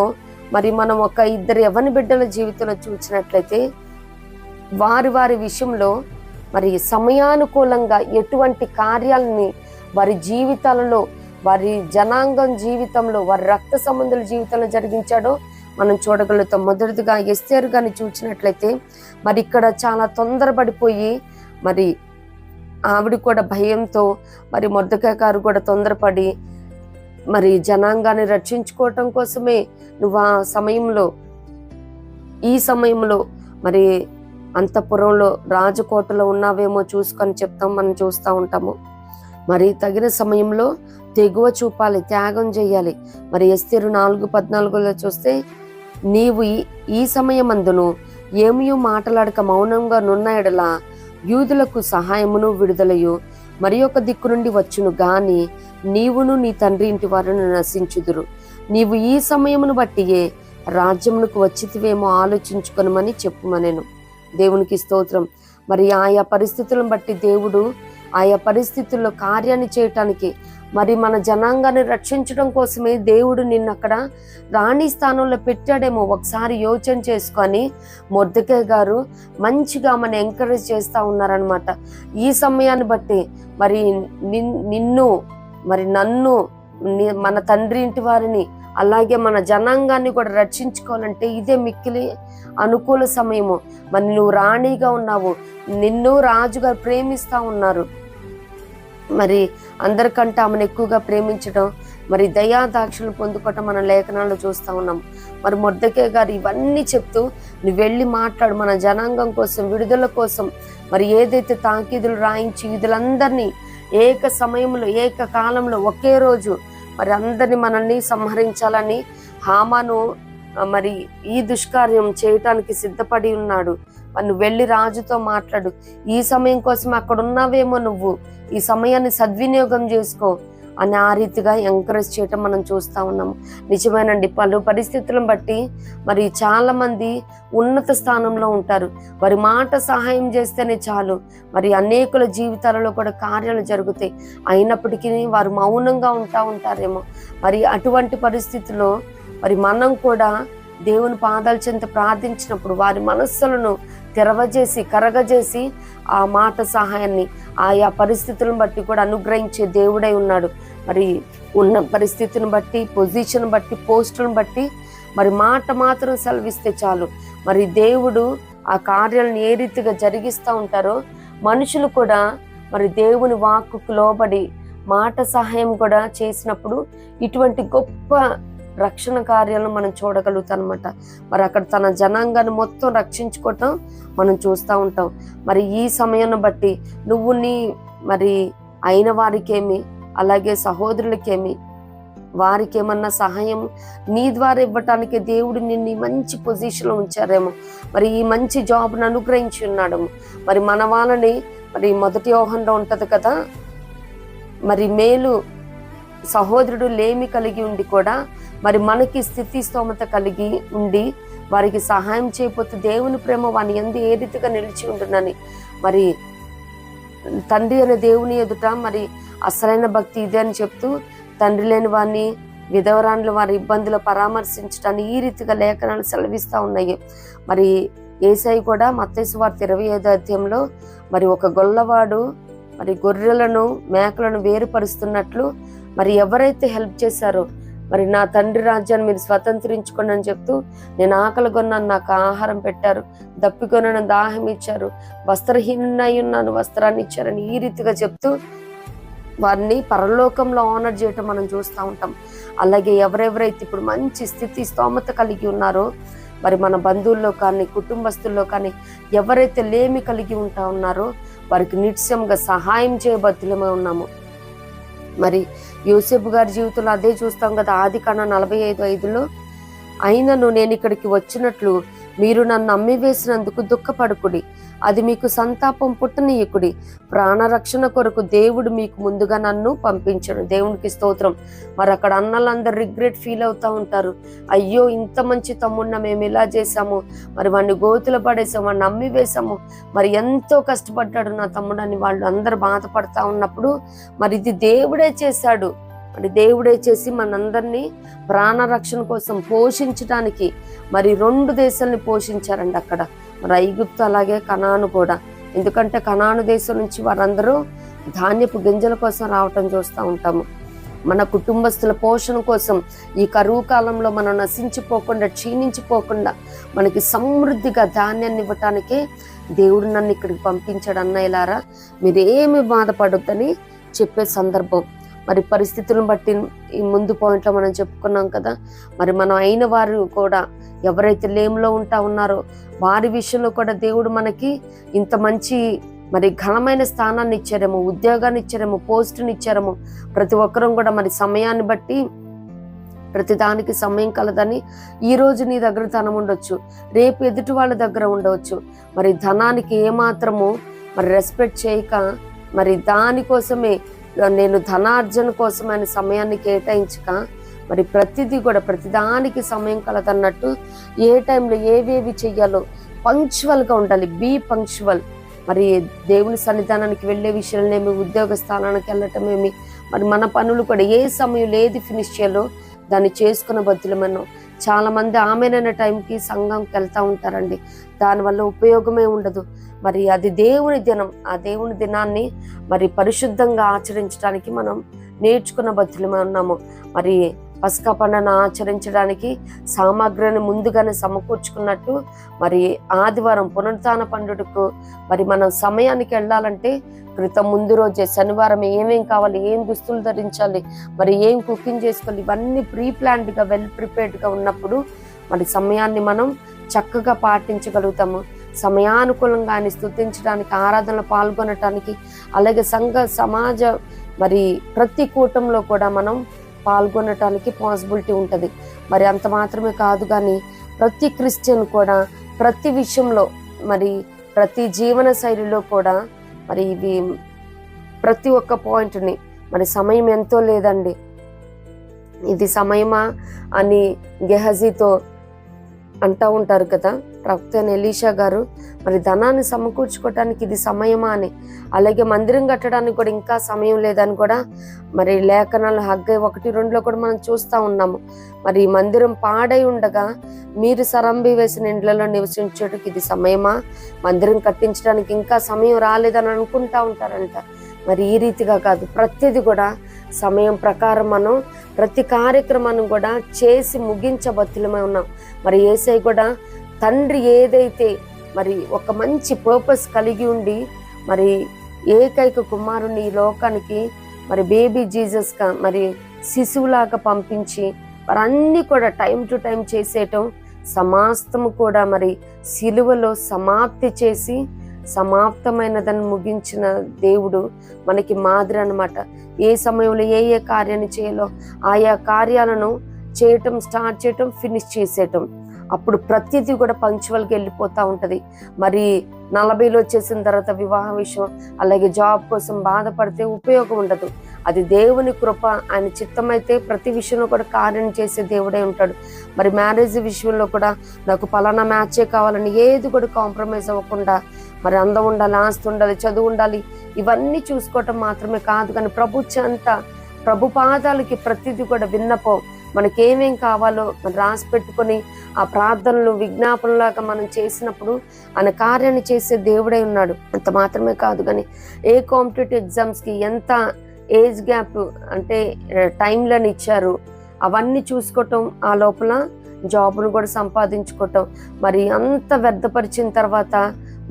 మరి మనం ఒక 2 యవ్వన బిడ్డల జీవితంలో చూసినట్లయితే వారి విషయంలో మరి సమయానుకూలంగా ఎటువంటి కార్యాలని వారి జీవితాలలో, వారి జనాంగం జీవితంలో, వారి రక్త సంబంధుల జీవితంలో జరిగించాడో మనం చూడగలుగుతాం. మొదటిగా ఎస్తేరు గారిని చూసినట్లయితే మరి ఇక్కడ చాలా తొందరపడిపోయి, మరి ఆవిడ కూడా భయంతో, మరి మొర్దెకాయి గారు కూడా తొందరపడి, మరి జనాంగాన్ని రక్షించుకోవటం కోసమే నువ్వు ఈ సమయంలో మరి అంతఃపురంలో రాజకోటలో ఉన్నావేమో చూసుకొని మనం చూస్తూ ఉంటాము. మరి తగిన సమయంలో తెగువ చూపాలి, త్యాగం చేయాలి. మరి ఎస్తేరు 4:14 చూస్తే, నీవు ఈ సమయమందును ఏమీ మాటలాడక మౌనంగా నున్న ఎడల యూదులకు సహాయమును విడుదలయు మరి ఒక దిక్కు నుండి వచ్చును గాని నీవును నీ తండ్రి ఇంటి వారిని నశించుదురు. నీవు ఈ సమయమును బట్టియే రాజ్యమునకు వచ్చితివేమో ఆలోచించుకొనమని చెప్పుమనెను. దేవునికి స్తోత్రం. మరి ఆయా పరిస్థితులను బట్టి దేవుడు ఆయా పరిస్థితుల్లో కార్యాన్ని చేయటానికి, మరి మన జనాంగాన్ని రక్షించడం కోసమే దేవుడు నిన్ను అక్కడ రాణి స్థానంలో పెట్టాడేమో ఒకసారి యోచన చేసుకొని మొర్దెకాయి గారు మంచిగా మన ఎంకరేజ్ చేస్తూ ఉన్నారనమాట. ఈ సమయాన్ని బట్టి మరి నిన్ను, మరి నన్ను, మన తండ్రి ఇంటి వారిని, అలాగే మన జనాంగాన్ని కూడా రక్షించుకోవాలంటే ఇదే మిక్కిలి అనుకూల సమయము. మరి నువ్వు రాణిగా ఉన్నావు, నిన్ను రాజుగారు ప్రేమిస్తూ ఉన్నారు. మరి అందరికంటే ఆమెను ఎక్కువగా ప్రేమించడం, మరి దయాదాక్షలు పొందుకోవటం మన లేఖనాల్లో చూస్తూ ఉన్నాం. మరి మొర్దెకాయి గారు ఇవన్నీ చెప్తూ, నువ్వు వెళ్ళి మాట్లాడు మన జనాంగం కోసం, విడుదల కోసం, మరి ఏదైతే తాకీదులు రాయించి వీధులందరినీ ఏక సమయంలో, ఏక కాలంలో, ఒకే రోజు మరి అందరినీ మనల్ని సంహరించాలని హామాను మరి ఈ దుష్కార్యం చేయటానికి సిద్ధపడి ఉన్నాడు. నువ్వు వెళ్ళి రాజుతో మాట్లాడు, ఈ సమయం కోసం అక్కడ ఉన్నావేమో, నువ్వు ఈ సమయాన్ని సద్వినియోగం చేసుకో అని ఆ రీతిగా ఎంకరేజ్ చేయటం మనం చూస్తూ ఉన్నాము. నిజమేనండి, పలు పరిస్థితులను బట్టి మరి చాలా మంది ఉన్నత స్థానంలో ఉంటారు. వారి మాట సహాయం చేస్తేనే చాలు, మరి అనేకుల జీవితాలలో కూడా కార్యాలు జరుగుతాయి. అయినప్పటికీ వారు మౌనంగా ఉంటారేమో. మరి అటువంటి పరిస్థితుల్లో మరి మనం కూడా దేవుని పాదాల చెంత ప్రార్థించినప్పుడు వారి మనస్సులను తెరవజేసి, కరగజేసి ఆ మాట సహాయాన్ని ఆయా పరిస్థితులను బట్టి కూడా అనుగ్రహించే దేవుడై ఉన్నాడు. మరి ఉన్న పరిస్థితిని బట్టి, పొజిషన్ బట్టి, పోస్టులను బట్టి మరి మాట మాత్రం సెలవిస్తే చాలు, మరి దేవుడు ఆ కార్యాలను ఏ రీతిగా జరిగిస్తూ ఉంటారో మనుషులు కూడా మరి దేవుని వాక్కుకు లోబడి మాట సహాయం కూడా చేసినప్పుడు ఇటువంటి గొప్ప రక్షణ కార్యాలను మనం చూడగలుగుతాం అనమాట. మరి అక్కడ తన జనాంగాన్ని మొత్తం రక్షించుకోవటం మనం చూస్తూ ఉంటాం. మరి ఈ సమయాన్ని బట్టి నువ్వు మరి అయిన వారికేమి, అలాగే సహోదరులకేమి, వారికేమన్నా సహాయం నీ ద్వారా ఇవ్వటానికి దేవుడు నిన్ను మంచి పొజిషన్లో ఉంచారేమో, మరి ఈ మంచి జాబ్ను అనుగ్రహించి ఉన్నాడేమో. మరి మన వాళ్ళని మరి 1 యోహానులో ఉంటది కదా, మరి మేలు సహోదరుడు లేమి కలిగి ఉండి కూడా మరి మనకి స్థితి స్తోమత కలిగి ఉండి వారికి సహాయం చేయకపోతే దేవుని ప్రేమ వాని యందు ఏ రీతిగా నిలిచి ఉంటుందని, మరి తండ్రి అనే దేవుని ఎదుట మరి అసలైన భక్తి ఇదే అని చెప్తూ తండ్రి లేని వారిని, విధవరాండ్లు వారి ఇబ్బందులు పరామర్శించడాన్ని ఈ రీతిగా లేఖనాలు సెలవిస్తూ ఉన్నాయి. మరి యేసయ్య కూడా మత్తయి సువార్త 25వ అధ్యాయంలో మరి ఒక గొల్లవాడు మరి గొర్రెలను మేకలను వేరుపరుస్తున్నట్లు మరి ఎవరైతే హెల్ప్ చేశారో, మరి నా తండ్రి రాజ్యాన్ని మీరు స్వతంత్రించుకోండి అని చెప్తూ, నేను ఆకలి కొన్నాను నాకు ఆహారం పెట్టారు, దప్పికొనను దాహం ఇచ్చారు, వస్త్రహీనై ఉన్నాను వస్త్రాన్ని ఇచ్చారని ఈ రీతిగా చెప్తూ వారిని పరలోకంలో ఆనర్ చేయటం మనం చూస్తూ ఉంటాం. అలాగే ఎవరెవరైతే ఇప్పుడు మంచి స్థితి స్తోమత కలిగి ఉన్నారో, మరి మన బంధువుల్లో కానీ కుటుంబస్తుల్లో కానీ ఎవరైతే లేమి కలిగి ఉన్నారో వారికి నిత్యంగా సహాయం చేయబద్దులమై ఉన్నాము. మరి యోసేపు గారి జీవితంలో అదే చూస్తాం కదా. ఆదికాండం 45:5 అయినను నేను ఇక్కడికి వచ్చినట్లు మీరు నన్ను అమ్మివేసినందుకు దుఃఖపడుకుడి, అది మీకు సంతాపం పుట్టనీయకుడి, ప్రాణరక్షణ కొరకు దేవుడు మీకు ముందుగా నన్ను పంపించడు. దేవునికి స్తోత్రం. మరి అక్కడ అన్నలందరూ రిగ్రెట్ ఫీల్ అవుతూ ఉంటారు. అయ్యో ఇంత మంచి తమ్ముడిన మేము ఇలా చేసాము, మరి వాడిని గోతులు పడేసాము, వాడిని అమ్మి వేసాము, మరి ఎంతో కష్టపడ్డాడు నా తమ్ముడు అని వాళ్ళు అందరూ బాధపడతా ఉన్నప్పుడు మరి ఇది దేవుడే చేశాడు. మరి దేవుడే చేసి మనందరినీ ప్రాణరక్షణ కోసం పోషించడానికి మరి 2 దేశాలని పోషించారండి అక్కడ, మరి ఐగుప్తు అలాగే కనాను కూడా. ఎందుకంటే కనాను దేశం నుంచి వారందరూ ధాన్యపు గింజల కోసం రావటం చూస్తూ ఉంటాము. మన కుటుంబస్తుల పోషణ కోసం ఈ కరువు కాలంలో మనం నశించిపోకుండా, క్షీణించిపోకుండా మనకి సమృద్ధిగా ధాన్యాన్ని ఇవ్వటానికే దేవుడు నన్ను ఇక్కడికి పంపించాడు. అన్నయ్యలారా, మీరేమి బాధపడొద్దని చెప్పే సందర్భం. మరి పరిస్థితులను బట్టి ఈ ముందు పాయింట్లో మనం చెప్పుకున్నాం కదా, మరి మనం అయిన వారు కూడా ఎవరైతే లేములో ఉన్నారో వారి విషయంలో కూడా దేవుడు మనకి ఇంత మంచి మరి ఘనమైన స్థానాన్ని ఇచ్చారేమో, ఉద్యోగాన్ని ఇచ్చారేమో, పోస్టుని ఇచ్చారేమో. ప్రతి ఒక్కరం కూడా మరి సమయాన్ని బట్టి ప్రతిదానికి సమయం కలదని, ఈ రోజు నీ దగ్గర ధనం ఉండొచ్చు, రేపు ఎదుటి వాళ్ళ దగ్గర ఉండవచ్చు. మరి ధనానికి ఏమాత్రము మరి రెస్పెక్ట్ చేయక, మరి దానికోసమే నేను ధనార్జన కోసమైన సమయాన్ని కేటాయించక, మరి ప్రతిదీ కూడా ప్రతిదానికి సమయం కలదన్నట్టు ఏ టైంలో ఏవేవి చెయ్యాలో పంక్చువల్గా ఉండాలి. Be punctual. మరి దేవుని సన్నిధానానికి వెళ్ళే విషయాలనేమి, ఉద్యోగ స్థానానికి వెళ్ళటమేమి, మరి మన పనులు కూడా ఏ సమయంలో ఏది ఫినిష్ చేయాలో దాన్ని చేసుకున్న బద్దులమను. చాలా మంది ఆమెనైన టైంకి సంఘంకి వెళ్తూ ఉంటారండి, దానివల్ల ఉపయోగమే ఉండదు. మరి అది దేవుని దినం, ఆ దేవుని దినాన్ని మరి పరిశుద్ధంగా ఆచరించడానికి మనం నేర్చుకున్న బద్దులమే ఉన్నాము. మరి పస్కా పండుగను ఆచరించడానికి సామాగ్రిని ముందుగానే సమకూర్చుకున్నట్టు, మరి ఆదివారం పునరుత్థాన పండుగకు మరి మనం సమయానికి వెళ్ళాలంటే క్రితం ముందు రోజే శనివారం ఏమేం కావాలి, ఏం దుస్తులు ధరించాలి, మరి ఏం కుకింగ్ చేసుకోవాలి, ఇవన్నీ ప్రీప్లాన్డ్గా వెల్ ప్రిపేర్డ్గా ఉన్నప్పుడు మరి సమయాన్ని మనం చక్కగా పాటించగలుగుతాము. సమయానుకూలంగా ఆయన స్తుతించడానికి, ఆరాధనలో పాల్గొనటానికి, అలాగే సంఘ సమాజ మరి ప్రతి కూటంలో కూడా మనం పాల్గొనటానికి పాసిబిలిటీ ఉంటుంది. మరి అంత మాత్రమే కాదు కానీ ప్రతి క్రిస్టియన్ కూడా ప్రతి విషయంలో, మరి ప్రతి జీవన శైలిలో కూడా మరి ఇవి ప్రతి ఒక్క పాయింట్ని, మరి సమయం ఎంతో లేదండి, ఇది సమయమా అని గెహజీతో అంటూ ఉంటారు కదా ప్రవక్త ఎలీషా గారు. మరి ధనాన్ని సమకూర్చుకోవటానికి ఇది సమయమా అని, అలాగే మందిరం కట్టడానికి కూడా ఇంకా సమయం లేదని కూడా మరి లేఖనాలు హగ్గై 1:2 కూడా మనం చూస్తూ ఉన్నాము. మరి మందిరం పాడై ఉండగా మీరు సరంబి వేసిన ఇండ్లలో నివసించడానికి ఇది సమయమా, మందిరం కట్టించడానికి ఇంకా సమయం రాలేదని అనుకుంటా ఉంటారంట. మరి ఈ రీతిగా కాదు, ప్రతిది కూడా సమయం ప్రకారం మనం ప్రతి కార్యక్రమాన్ని కూడా చేసి ముగించబత్తులమై ఉన్నాం. మరి యేసయ్య కూడా తండ్రి ఏదైతే మరి ఒక మంచి పర్పస్ కలిగి ఉండి మరి ఏకైక కుమారుని ఈ లోకానికి మరి బేబీ జీసస్గా మరి శిశువులాగా పంపించి మరి అన్నీ కూడా టైం టు టైం చేసేయటం, సమాస్తము కూడా మరి సిలువలో సమాప్తి చేసి సమాప్తమైనదని ముగించిన దేవుడు మనకి మాదిరి అన్నమాట. ఏ సమయంలో ఏ ఏ కార్యాన్ని చేయాలో ఆయా కార్యాలను చేయటం, స్టార్ట్ చేయటం, ఫినిష్ చేసేయటం. అప్పుడు ప్రతిదీ కూడా పంక్చువల్గా వెళ్ళిపోతూ ఉంటుంది. మరి 40లో వచ్చేసిన తర్వాత వివాహ విషయం, అలాగే జాబ్ కోసం బాధపడితే ఉపయోగం ఉండదు. అది దేవుని కృప, ఆయన చిత్తం అయితే ప్రతి విషయంలో కూడా కార్యం చేసే దేవుడే ఉంటాడు. మరి మ్యారేజ్ విషయంలో కూడా నాకు పలానా మ్యాచే కావాలని ఏది కూడా కాంప్రమైజ్ అవ్వకుండా, మరి అందం ఉండాలి, ఆస్తి ఉండాలి, చదువు ఉండాలి, ఇవన్నీ చూసుకోవటం మాత్రమే కాదు కానీ ప్రభు పాదాలకి ప్రతిదీ కూడా విన్నపం, మనకేమేం కావాలో మనం రాసి పెట్టుకొని ఆ ప్రార్థనలు విజ్ఞాపనలాగా మనం చేసినప్పుడు ఆయన కార్యాన్ని చేసే దేవుడై ఉన్నాడు. అంత మాత్రమే కాదు కానీ ఏ కాంపిటేటివ్ ఎగ్జామ్స్కి ఎంత ఏజ్ గ్యాప్ అంటే టైంలను ఇచ్చారు అవన్నీ చూసుకోవటం, ఆ లోపల జాబ్ను కూడా సంపాదించుకోవటం. మరి అంత వ్యర్థపరిచిన తర్వాత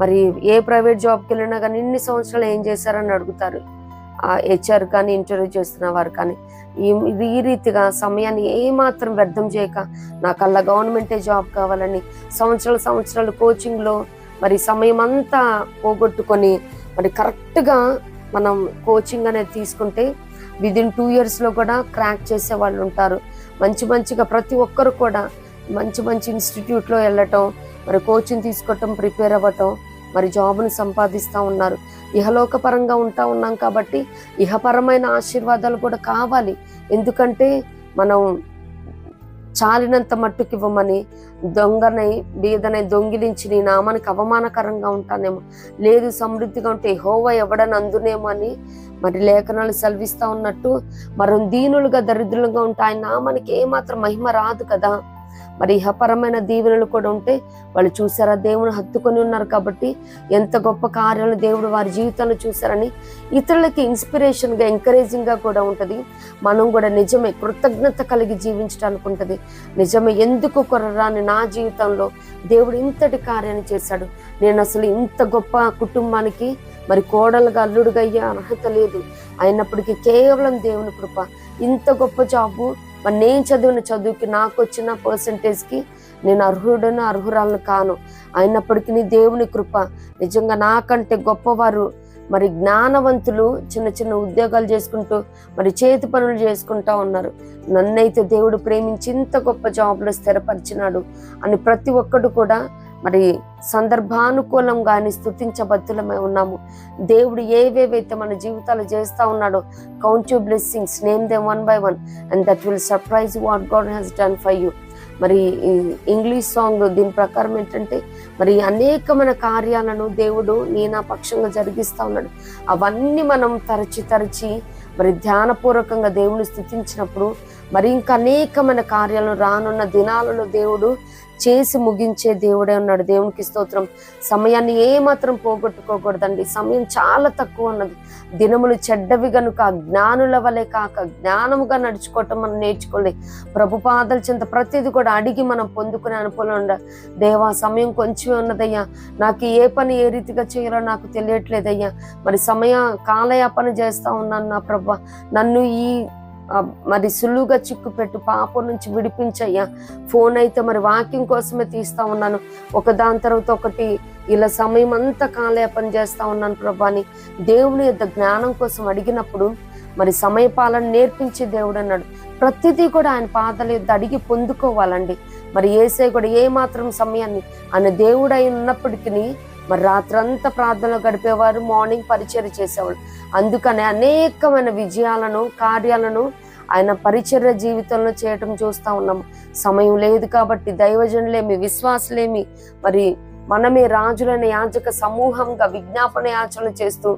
మరి ఏ ప్రైవేట్ జాబ్కి వెళ్ళినా కానీ ఇన్ని సంవత్సరాలు ఏం చేశారని అడుగుతారు ఆ హెచ్ఆర్ కానీ ఇంటర్వ్యూ చేస్తున్న వారు కానీ. ఈ రీతిగా సమయాన్ని ఏమాత్రం వ్యర్థం చేయక నాకల్లా గవర్నమెంటే జాబ్ కావాలని సంవత్సరాలు కోచింగ్లో మరి సమయం అంతా పోగొట్టుకొని మరి కరెక్ట్గా మనం కోచింగ్ అనేది తీసుకుంటే విదిన్ 2 yearsలో కూడా క్రాక్ చేసే వాళ్ళు ఉంటారు. మంచిగా ప్రతి ఒక్కరు కూడా మంచి ఇన్స్టిట్యూట్లో వెళ్ళటం, మరి కోచింగ్ తీసుకోవటం, ప్రిపేర్ అవ్వటం, మరి జాబ్ను సంపాదిస్తూ ఉన్నారు. ఇహలోక పరంగా ఉన్నాం కాబట్టి ఇహపరమైన ఆశీర్వాదాలు కూడా కావాలి. ఎందుకంటే మనం చాలినంత మట్టుకు ఇవ్వమని, దొంగనై బీదనై దొంగిలించి నీ నామానికి అవమానకరంగా ఉంటానేమో, లేదు సమృద్ధిగా ఉంటే యెహోవా ఎవడని అందునేమో అని మరి లేఖనాలు సెలవిస్తూ ఉన్నట్టు మనం దీనులుగా దరిద్రులుగా ఉంటే ఆయన నామానికి ఏమాత్రం మహిమ రాదు కదా. మరి ఇహపరమైన దీవెనలు కూడా ఉంటే వాళ్ళు చూసారా, దేవుని హత్తుకొని ఉన్నారు కాబట్టి ఎంత గొప్ప కార్యాలను దేవుడు వారి జీవితంలో చూసారని ఇతరులకి ఇన్స్పిరేషన్గా, ఎంకరేజింగ్గా కూడా ఉంటుంది. మనం కూడా నిజమే కృతజ్ఞత కలిగి జీవించడానికి ఉంటుంది. నిజమే, ఎందుకు కొరరాని నా జీవితంలో దేవుడు ఇంతటి కార్యాన్ని చేశాడు, నేను అసలు ఇంత గొప్ప కుటుంబానికి మరి కోడలుగా అల్లుడుగా అయ్యే అర్హత లేదు, అయినప్పటికీ కేవలం దేవుని కృప, ఇంత గొప్ప జాబు, మరి నేను చదివిన చదువుకి నాకు వచ్చిన పర్సంటేజ్కి నేను అర్హురాలను కాను, అయినప్పటికీ దేవుని కృప, నిజంగా నాకంటే గొప్పవారు మరి జ్ఞానవంతులు చిన్న చిన్న ఉద్యోగాలు చేసుకుంటూ మరి చేతి పనులు చేసుకుంటా ఉన్నారు. నన్నైతే దేవుడు ప్రేమించి ఇంత గొప్ప జాబ్లో స్థిరపరిచినాడు అని ప్రతి ఒక్కడు కూడా మరి సందర్భానుకూలంగా ఆయన స్తుతించబద్దులమై ఉన్నాము. దేవుడు ఏవేవైతే మన జీవితాలు చేస్తూ ఉన్నాడో, count your blessings, name them one by one and that will surprise what God has done for you. మరి ఇంగ్లీష్ సాంగ్ దీని ప్రకారం ఏంటంటే, మరి అనేకమైన కార్యాలను దేవుడు నీ నా పక్షంగా జరిగిస్తూ ఉన్నాడు. అవన్నీ మనం తరచి మరి ధ్యానపూర్వకంగా దేవుని స్తుతించినప్పుడు మరి ఇంకా అనేకమైన కార్యాలను రానున్న దినాలలో దేవుడు చేసి ముగించే దేవుడే ఉన్నాడు. దేవునికి స్తోత్రం. సమయాన్ని ఏమాత్రం పోగొట్టుకోకూడదండి. సమయం చాలా తక్కువ ఉన్నది. దినములు చెడ్డవి గనుక జ్ఞానుల వలె కాక జ్ఞానముగా నడుచుకోవటం మనం నేర్చుకోలే. ప్రభు పాదాల చెంత ప్రతిదీ కూడా అడిగి మనం పొందుకునే అనుకూలం ఉండ. దేవా, సమయం కొంచెమే ఉన్నదయ్యా, నాకు ఏ పని ఏ రీతిగా చేయాలో నాకు తెలియట్లేదయ్యా, మరి కాలయాపన చేస్తా ఉన్నాను నా ప్రభు, నన్ను ఈ మరి సులువుగా చిక్కుపెట్టు, పాపం నుంచి విడిపించయ్యా. ఫోన్ అయితే మరి వాకింగ్ కోసమే తీస్తా ఉన్నాను, ఒకదాని తర్వాత ఒకటి ఇలా సమయం అంతా కాలయాపన చేస్తా ఉన్నాను ప్రభా అని దేవుని యొక్క జ్ఞానం కోసం అడిగినప్పుడు మరి సమయపాలన నేర్పించే దేవుడు అన్నాడు. ప్రతిదీ కూడా ఆయన పాదాల యొద్ద అడిగి పొందుకోవాలండి. మరి యేసయ్య కూడా ఏ మాత్రం సమయాన్ని ఆయన దేవుడై ఉన్నప్పటికీ మరి రాత్రంతా ప్రార్థనలో గడిపేవారు, మార్నింగ్ పరిచర్య చేసేవాళ్ళు. అందుకని అనేకమైన విజయాలను, కార్యాలను ఆయన పరిచర్య జీవితంలో చేయటం చూస్తూ ఉన్నాము. సమయం లేదు కాబట్టి దైవజనులేమి, విశ్వాసులేమి, మరి మనమే రాజులైన యాజక సమూహంగా విజ్ఞాపన యాచనలు చేస్తూ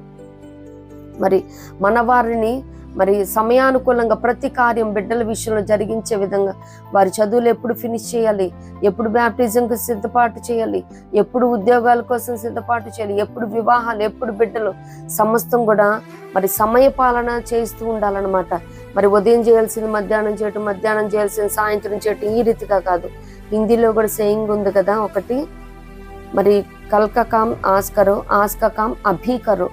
మరి మన వారిని మరి సమయానుకూలంగా ప్రతి కార్యం బిడ్డల విషయంలో జరిగించే విధంగా వారి చదువులు ఎప్పుడు ఫినిష్ చేయాలి, ఎప్పుడు బ్యాప్టిజంకి సిద్ధపాటు చేయాలి, ఎప్పుడు ఉద్యోగాల కోసం సిద్ధపాటు చేయాలి, ఎప్పుడు వివాహాలు, ఎప్పుడు బిడ్డలు, సమస్తం కూడా మరి సమయపాలన చేస్తూ ఉండాలన్నమాట. మరి ఉదయం చేయాల్సింది మధ్యాహ్నం చేయటం, మధ్యాహ్నం చేయాల్సింది సాయంత్రం చేయటం, ఈ రీతిగా కాదు. హిందీలో కూడా సేయింగ్ ఉంది కదా ఒకటి, మరి కల్కా కామ్ ఆజ్ కరో, ఆజ్ కా కామ్ అభీ కరో.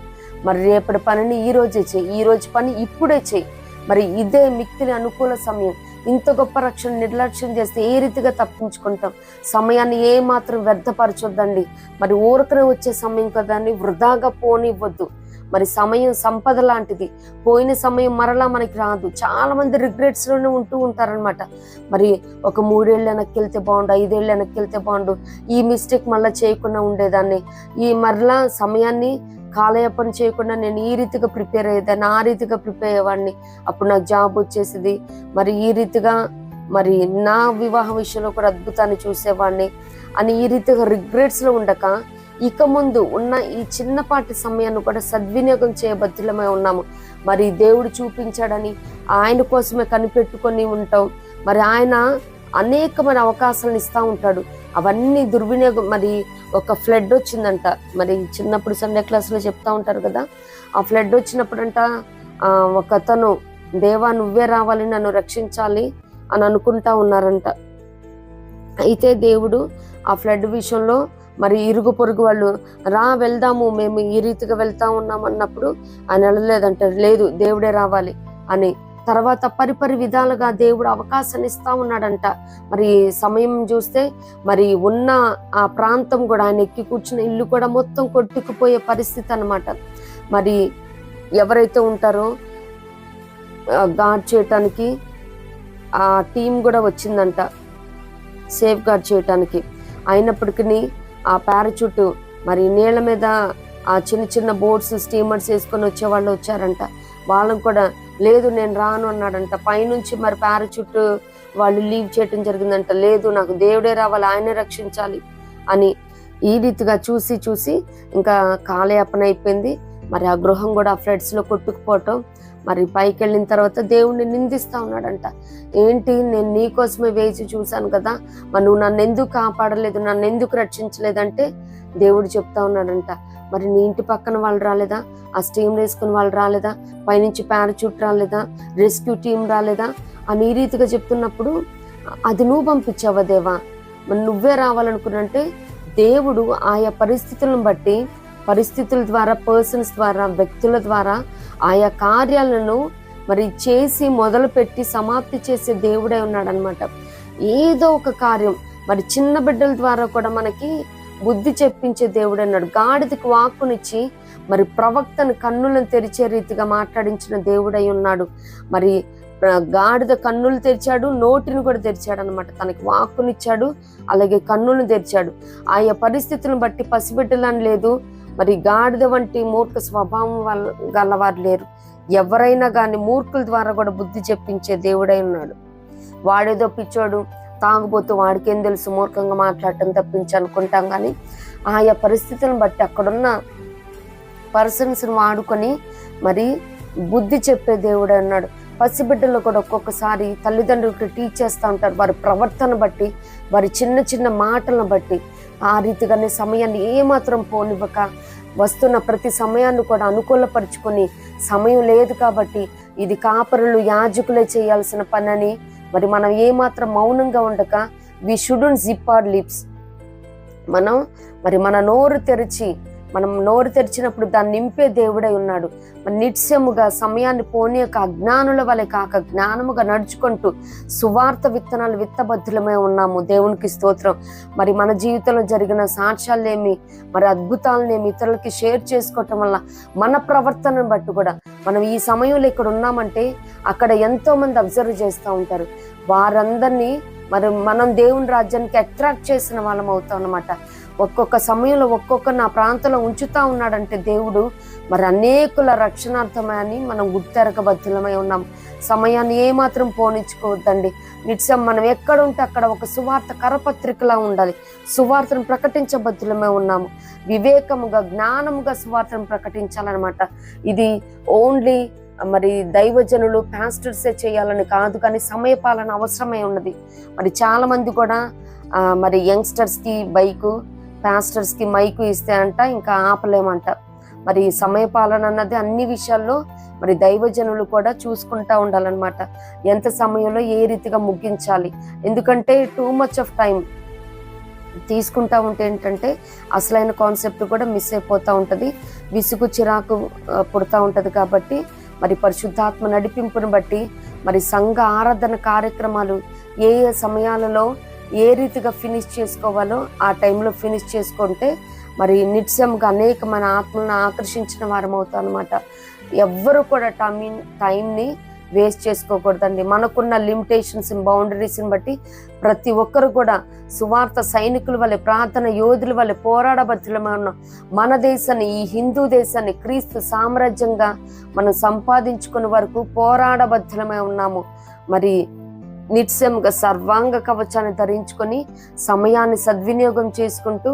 మరి రేపటి పనిని ఈ రోజే చేయి, ఈ రోజు పని ఇప్పుడే చేయి. మరి ఇదే మిక్కిలి అనుకూల సమయం. ఇంత గొప్ప రక్షణ నిర్లక్ష్యం చేస్తే ఏ రీతిగా తప్పించుకుంటాం? సమయాన్ని ఏ మాత్రం వ్యర్థపరచొద్దండి. మరి ఊరకనే వచ్చే సమయం కదాన్ని వృధాగా పోనివ్వద్దు. మరి సమయం సంపద లాంటిది. పోయిన సమయం మరలా మనకి రాదు. చాలా మంది రిగ్రెట్స్ లోనే ఉంటూ ఉంటారనమాట. మరి ఒక 3 ఏళ్ళు వెనక్కి వెళ్తే బాగుండు, 5 ఏళ్ళు వెనక్కి వెళ్తే బాగుండు, ఈ మిస్టేక్ మళ్ళీ చేయకుండా ఉండేదాన్ని, ఈ మరలా సమయాన్ని కాలయాపన చేయకుండా నేను ఈ రీతిగా ప్రిపేర్ అయ్యేదాన్ని, ఆ రీతిగా ప్రిపేర్ అయ్యేవాడిని, అప్పుడు నాకు జాబ్ వచ్చేసింది, మరి ఈ రీతిగా మరి నా వివాహ విషయంలో కూడా అద్భుతాన్ని చూసేవాడిని అని ఈ రీతిగా రిగ్రెట్స్ లో ఉండక ఇక ముందు ఉన్న ఈ చిన్నపాటి సమయాన్ని కూడా సద్వినియోగం చేయబద్దులమై ఉన్నాము. మరి దేవుడు చూపించాడని ఆయన కోసమే కనిపెట్టుకొని ఉంటాం. మరి ఆయన అనేకమైన అవకాశాలను ఇస్తూ ఉంటాడు. అవన్నీ దుర్వినియోగం. మరి ఒక ఫ్లడ్ వచ్చిందంట, మరి చిన్నప్పుడు సండే క్లాస్లో చెప్తా ఉంటారు కదా, ఆ ఫ్లడ్ వచ్చినప్పుడంట ఒక అతను, దేవా నువ్వే రావాలి, నన్ను రక్షించాలి అని అనుకుంటా ఉన్నారంట. అయితే దేవుడు ఆ ఫ్లడ్ విషయంలో మరి ఇరుగు పొరుగు వాళ్ళు వెళ్దాము, మేము ఈ రీతిగా వెళ్తా ఉన్నాం అన్నప్పుడు ఆయన వెళ్ళలేదంట. లేదు, దేవుడే రావాలి అని. తర్వాత పరిపరి విధాలుగా దేవుడు అవకాశాన్ని ఇస్తా ఉన్నాడంట. మరి సమయం చూస్తే మరి ఉన్న ఆ ప్రాంతం కూడా, ఆయన ఎక్కి కూర్చున్న ఇల్లు కూడా మొత్తం కొట్టుకుపోయే పరిస్థితి అన్నమాట. మరి ఎవరైతే ఉంటారో గార్డ్ చేయటానికి ఆ టీం కూడా వచ్చిందంట, సేఫ్ గార్డ్ చేయటానికి. అయినప్పటికీ ఆ పారాచూట్ మరి నీళ్ళ మీద ఆ చిన్న చిన్న బోట్స్, స్టీమర్స్ వేసుకొని వచ్చే వాళ్ళు వచ్చారంట. వాళ్ళని కూడా లేదు నేను రాను అన్నాడంట. పైనుంచి మరి పారాచూట్ వాళ్ళు లీవ్ చేయటం జరిగిందంట. లేదు, నాకు దేవుడే రావాలి, ఆయనే రక్షించాలి అని. ఈ రీతిగా చూసి ఇంకా కాలయాపన అయిపోయింది. మరి ఆ గృహం కూడా ఆ ఫ్లడ్స్లో కొట్టుకుపోవటం, మరి పైకి వెళ్ళిన తర్వాత దేవుణ్ణి నిందిస్తా ఉన్నాడంట. ఏంటి, నేను నీ కోసమే వేచి చూశాను కదా, మరి నువ్వు నన్ను ఎందుకు కాపాడలేదు, నన్ను ఎందుకు రక్షించలేదంటే దేవుడు చెప్తా ఉన్నాడంట, మరి నీ ఇంటి పక్కన వాళ్ళు రాలేదా, ఆ స్టీమ్ వేసుకుని వాళ్ళు రాలేదా, పైనుంచి పారాచూట్ రాలేదా, రెస్క్యూ టీం రాలేదా అని ఈ రీతిగా చెప్తున్నప్పుడు అది నువ్వు పంపించావా దేవా, మరి నువ్వే రావాలనుకున్నంటే దేవుడు ఆయా పరిస్థితులను బట్టి, పరిస్థితుల ద్వారా, పర్సన్స్ ద్వారా, వ్యక్తుల ద్వారా ఆయా కార్యాలను మరి చేసి మొదలుపెట్టి సమాప్తి చేసే దేవుడే ఉన్నాడనమాట. ఏదో ఒక కార్యం మరి చిన్న బిడ్డల ద్వారా కూడా మనకి బుద్ధి చెప్పించే దేవుడు అన్నాడు. గాడిదకి వాక్కునిచ్చి మరి ప్రవక్తను కన్నులను తెరిచే రీతిగా మాట్లాడించిన దేవుడై ఉన్నాడు. మరి గాడిద కన్నులు తెరిచాడు, నోటిని కూడా తెరిచాడు అనమాట. తనకి వాక్కునిచ్చాడు, అలాగే కన్నులను తెరిచాడు. ఆయా పరిస్థితులను బట్టి పసిబిడ్డలని లేదు, మరి గాడిద వంటి మూర్ఖ స్వభావం గలవారు లేరు. ఎవరైనా కానీ మూర్ఖుల ద్వారా కూడా బుద్ధి చెప్పించే దేవుడై ఉన్నాడు. వాడేదో పిచ్చోడు, తాగుబోతూ, వాడికేం తెలుసు, మూర్ఖంగా మాట్లాడటం తప్పించి అనుకుంటాం. కానీ ఆయా పరిస్థితులను బట్టి అక్కడున్న పర్సన్స్ని వాడుకొని మరి బుద్ధి చెప్పే దేవుడై ఉన్నాడు. పసిబిడ్డలు కూడా ఒక్కొక్కసారి తల్లిదండ్రులకి టీచ్ చేస్తూ ఉంటారు, వారి ప్రవర్తన బట్టి, వారి చిన్న చిన్న మాటలను బట్టి. ఆ రీతిగానే సమయాన్ని ఏమాత్రం పోనివ్వక వస్తున్న ప్రతి సమయాన్ని కూడా అనుకూలపరుచుకొని, సమయం లేదు కాబట్టి ఇది కాపరులు, యాజకులే చేయాల్సిన పని అని మరి మనం ఏమాత్రం మౌనంగా ఉండక, we should zip our lips, మనం మరి మన నోరు తెరిచినప్పుడు దాన్ని నింపే దేవుడై ఉన్నాడు. మరి నిత్యముగా సమయాన్ని పోనీయక అజ్ఞానుల వలె కాక జ్ఞానముగా నడుచుకుంటూ సువార్త విత్తనాలు విత్తబద్ధులమై ఉన్నాము. దేవునికి స్తోత్రం. మరి మన జీవితంలో జరిగిన సాక్ష్యాలేమి, మరి అద్భుతాలనేమి ఇతరులకి షేర్ చేసుకోవటం వల్ల మన ప్రవర్తనను బట్టి కూడా మనం ఈ సమయంలో ఇక్కడ ఉన్నామంటే అక్కడ ఎంతో మంది అబ్జర్వ్ చేస్తూ ఉంటారు. వారందరినీ మరి మనం దేవుని రాజ్యానికి అట్రాక్ట్ చేసిన వాళ్ళం అవుతాం అన్నమాట. ఒక్కొక్క సమయంలో ఒక్కొక్క నా ప్రాంతంలో ఉంచుతా ఉన్నాడంటే దేవుడు మరి అనేకుల రక్షణార్థమై అని మనం గుర్తెరగబద్ధులమై ఉన్నాం. సమయాన్ని ఏమాత్రం పోనిచ్చుకోవద్దండి. నిత్యం మనం ఎక్కడ ఉంటే అక్కడ ఒక సువార్త కరపత్రికలా ఉండాలి. సువార్తను ప్రకటించబద్ధులమై ఉన్నాము. వివేకముగా, జ్ఞానముగా సువార్తను ప్రకటించాలన్నమాట. ఇది ఓన్లీ మరి దైవజనులు, పాస్టర్సే చేయాలని కాదు, కానీ సమయపాలన అవసరమై ఉన్నది. మరి చాలా మంది కూడా మరి యంగ్స్టర్స్కి బైకు, పాస్టర్స్కి మైకు ఇస్తే అంట ఇంకా ఆపలేమంట. మరి సమయపాలన అన్నది అన్ని విషయాల్లో మరి దైవజనులు కూడా చూసుకుంటా ఉండాలన్నమాట. ఎంత సమయంలో ఏ రీతిగా ముగించాలి, ఎందుకంటే టూ మచ్ ఆఫ్ టైం తీసుకుంటా ఉంటే ఏంటంటే అసలైన కాన్సెప్ట్ కూడా మిస్ అయిపోతూ ఉంటుంది, విసుగు చిరాకు పుడతా ఉంటుంది. కాబట్టి మరి పరిశుద్ధాత్మ నడిపింపును బట్టి మరి సంఘ ఆరాధన కార్యక్రమాలు ఏ ఏ సమయాలలో ఏ రీతిగా ఫినిష్ చేసుకోవాలో ఆ టైంలో ఫినిష్ చేసుకుంటే మరి నిత్యంగా అనేకమైన ఆత్మలను ఆకర్షించిన వారం అవుతాం అనమాట. ఎవ్వరు కూడా టైంని వేస్ట్ చేసుకోకూడదండి. మనకున్న లిమిటేషన్స్, బౌండరీస్ని బట్టి ప్రతి ఒక్కరు కూడా సువార్త సైనికుల వల్లే, ప్రార్థన యోధుల వల్లే పోరాడబద్ధులమై ఉన్నాం. మన దేశాన్ని, ఈ హిందూ దేశాన్ని క్రీస్తు సామ్రాజ్యంగా మనం సంపాదించుకునే వరకు పోరాడబద్ధులమై ఉన్నాము. మరి నిత్యంగా సర్వాంగ కవచాన్ని ధరించుకొని సమయాన్ని సద్వినియోగం చేసుకుంటూ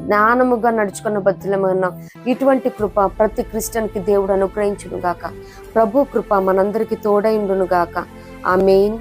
జ్ఞానముగా నడుచుకున్న బద్ధులమై ఉన్నాం. ఇటువంటి కృప ప్రతి క్రిస్టియన్కి దేవుడు అనుగ్రహించును గాక. ప్రభు కృప మనందరికీ తోడైండును గాక. ఆమేన్.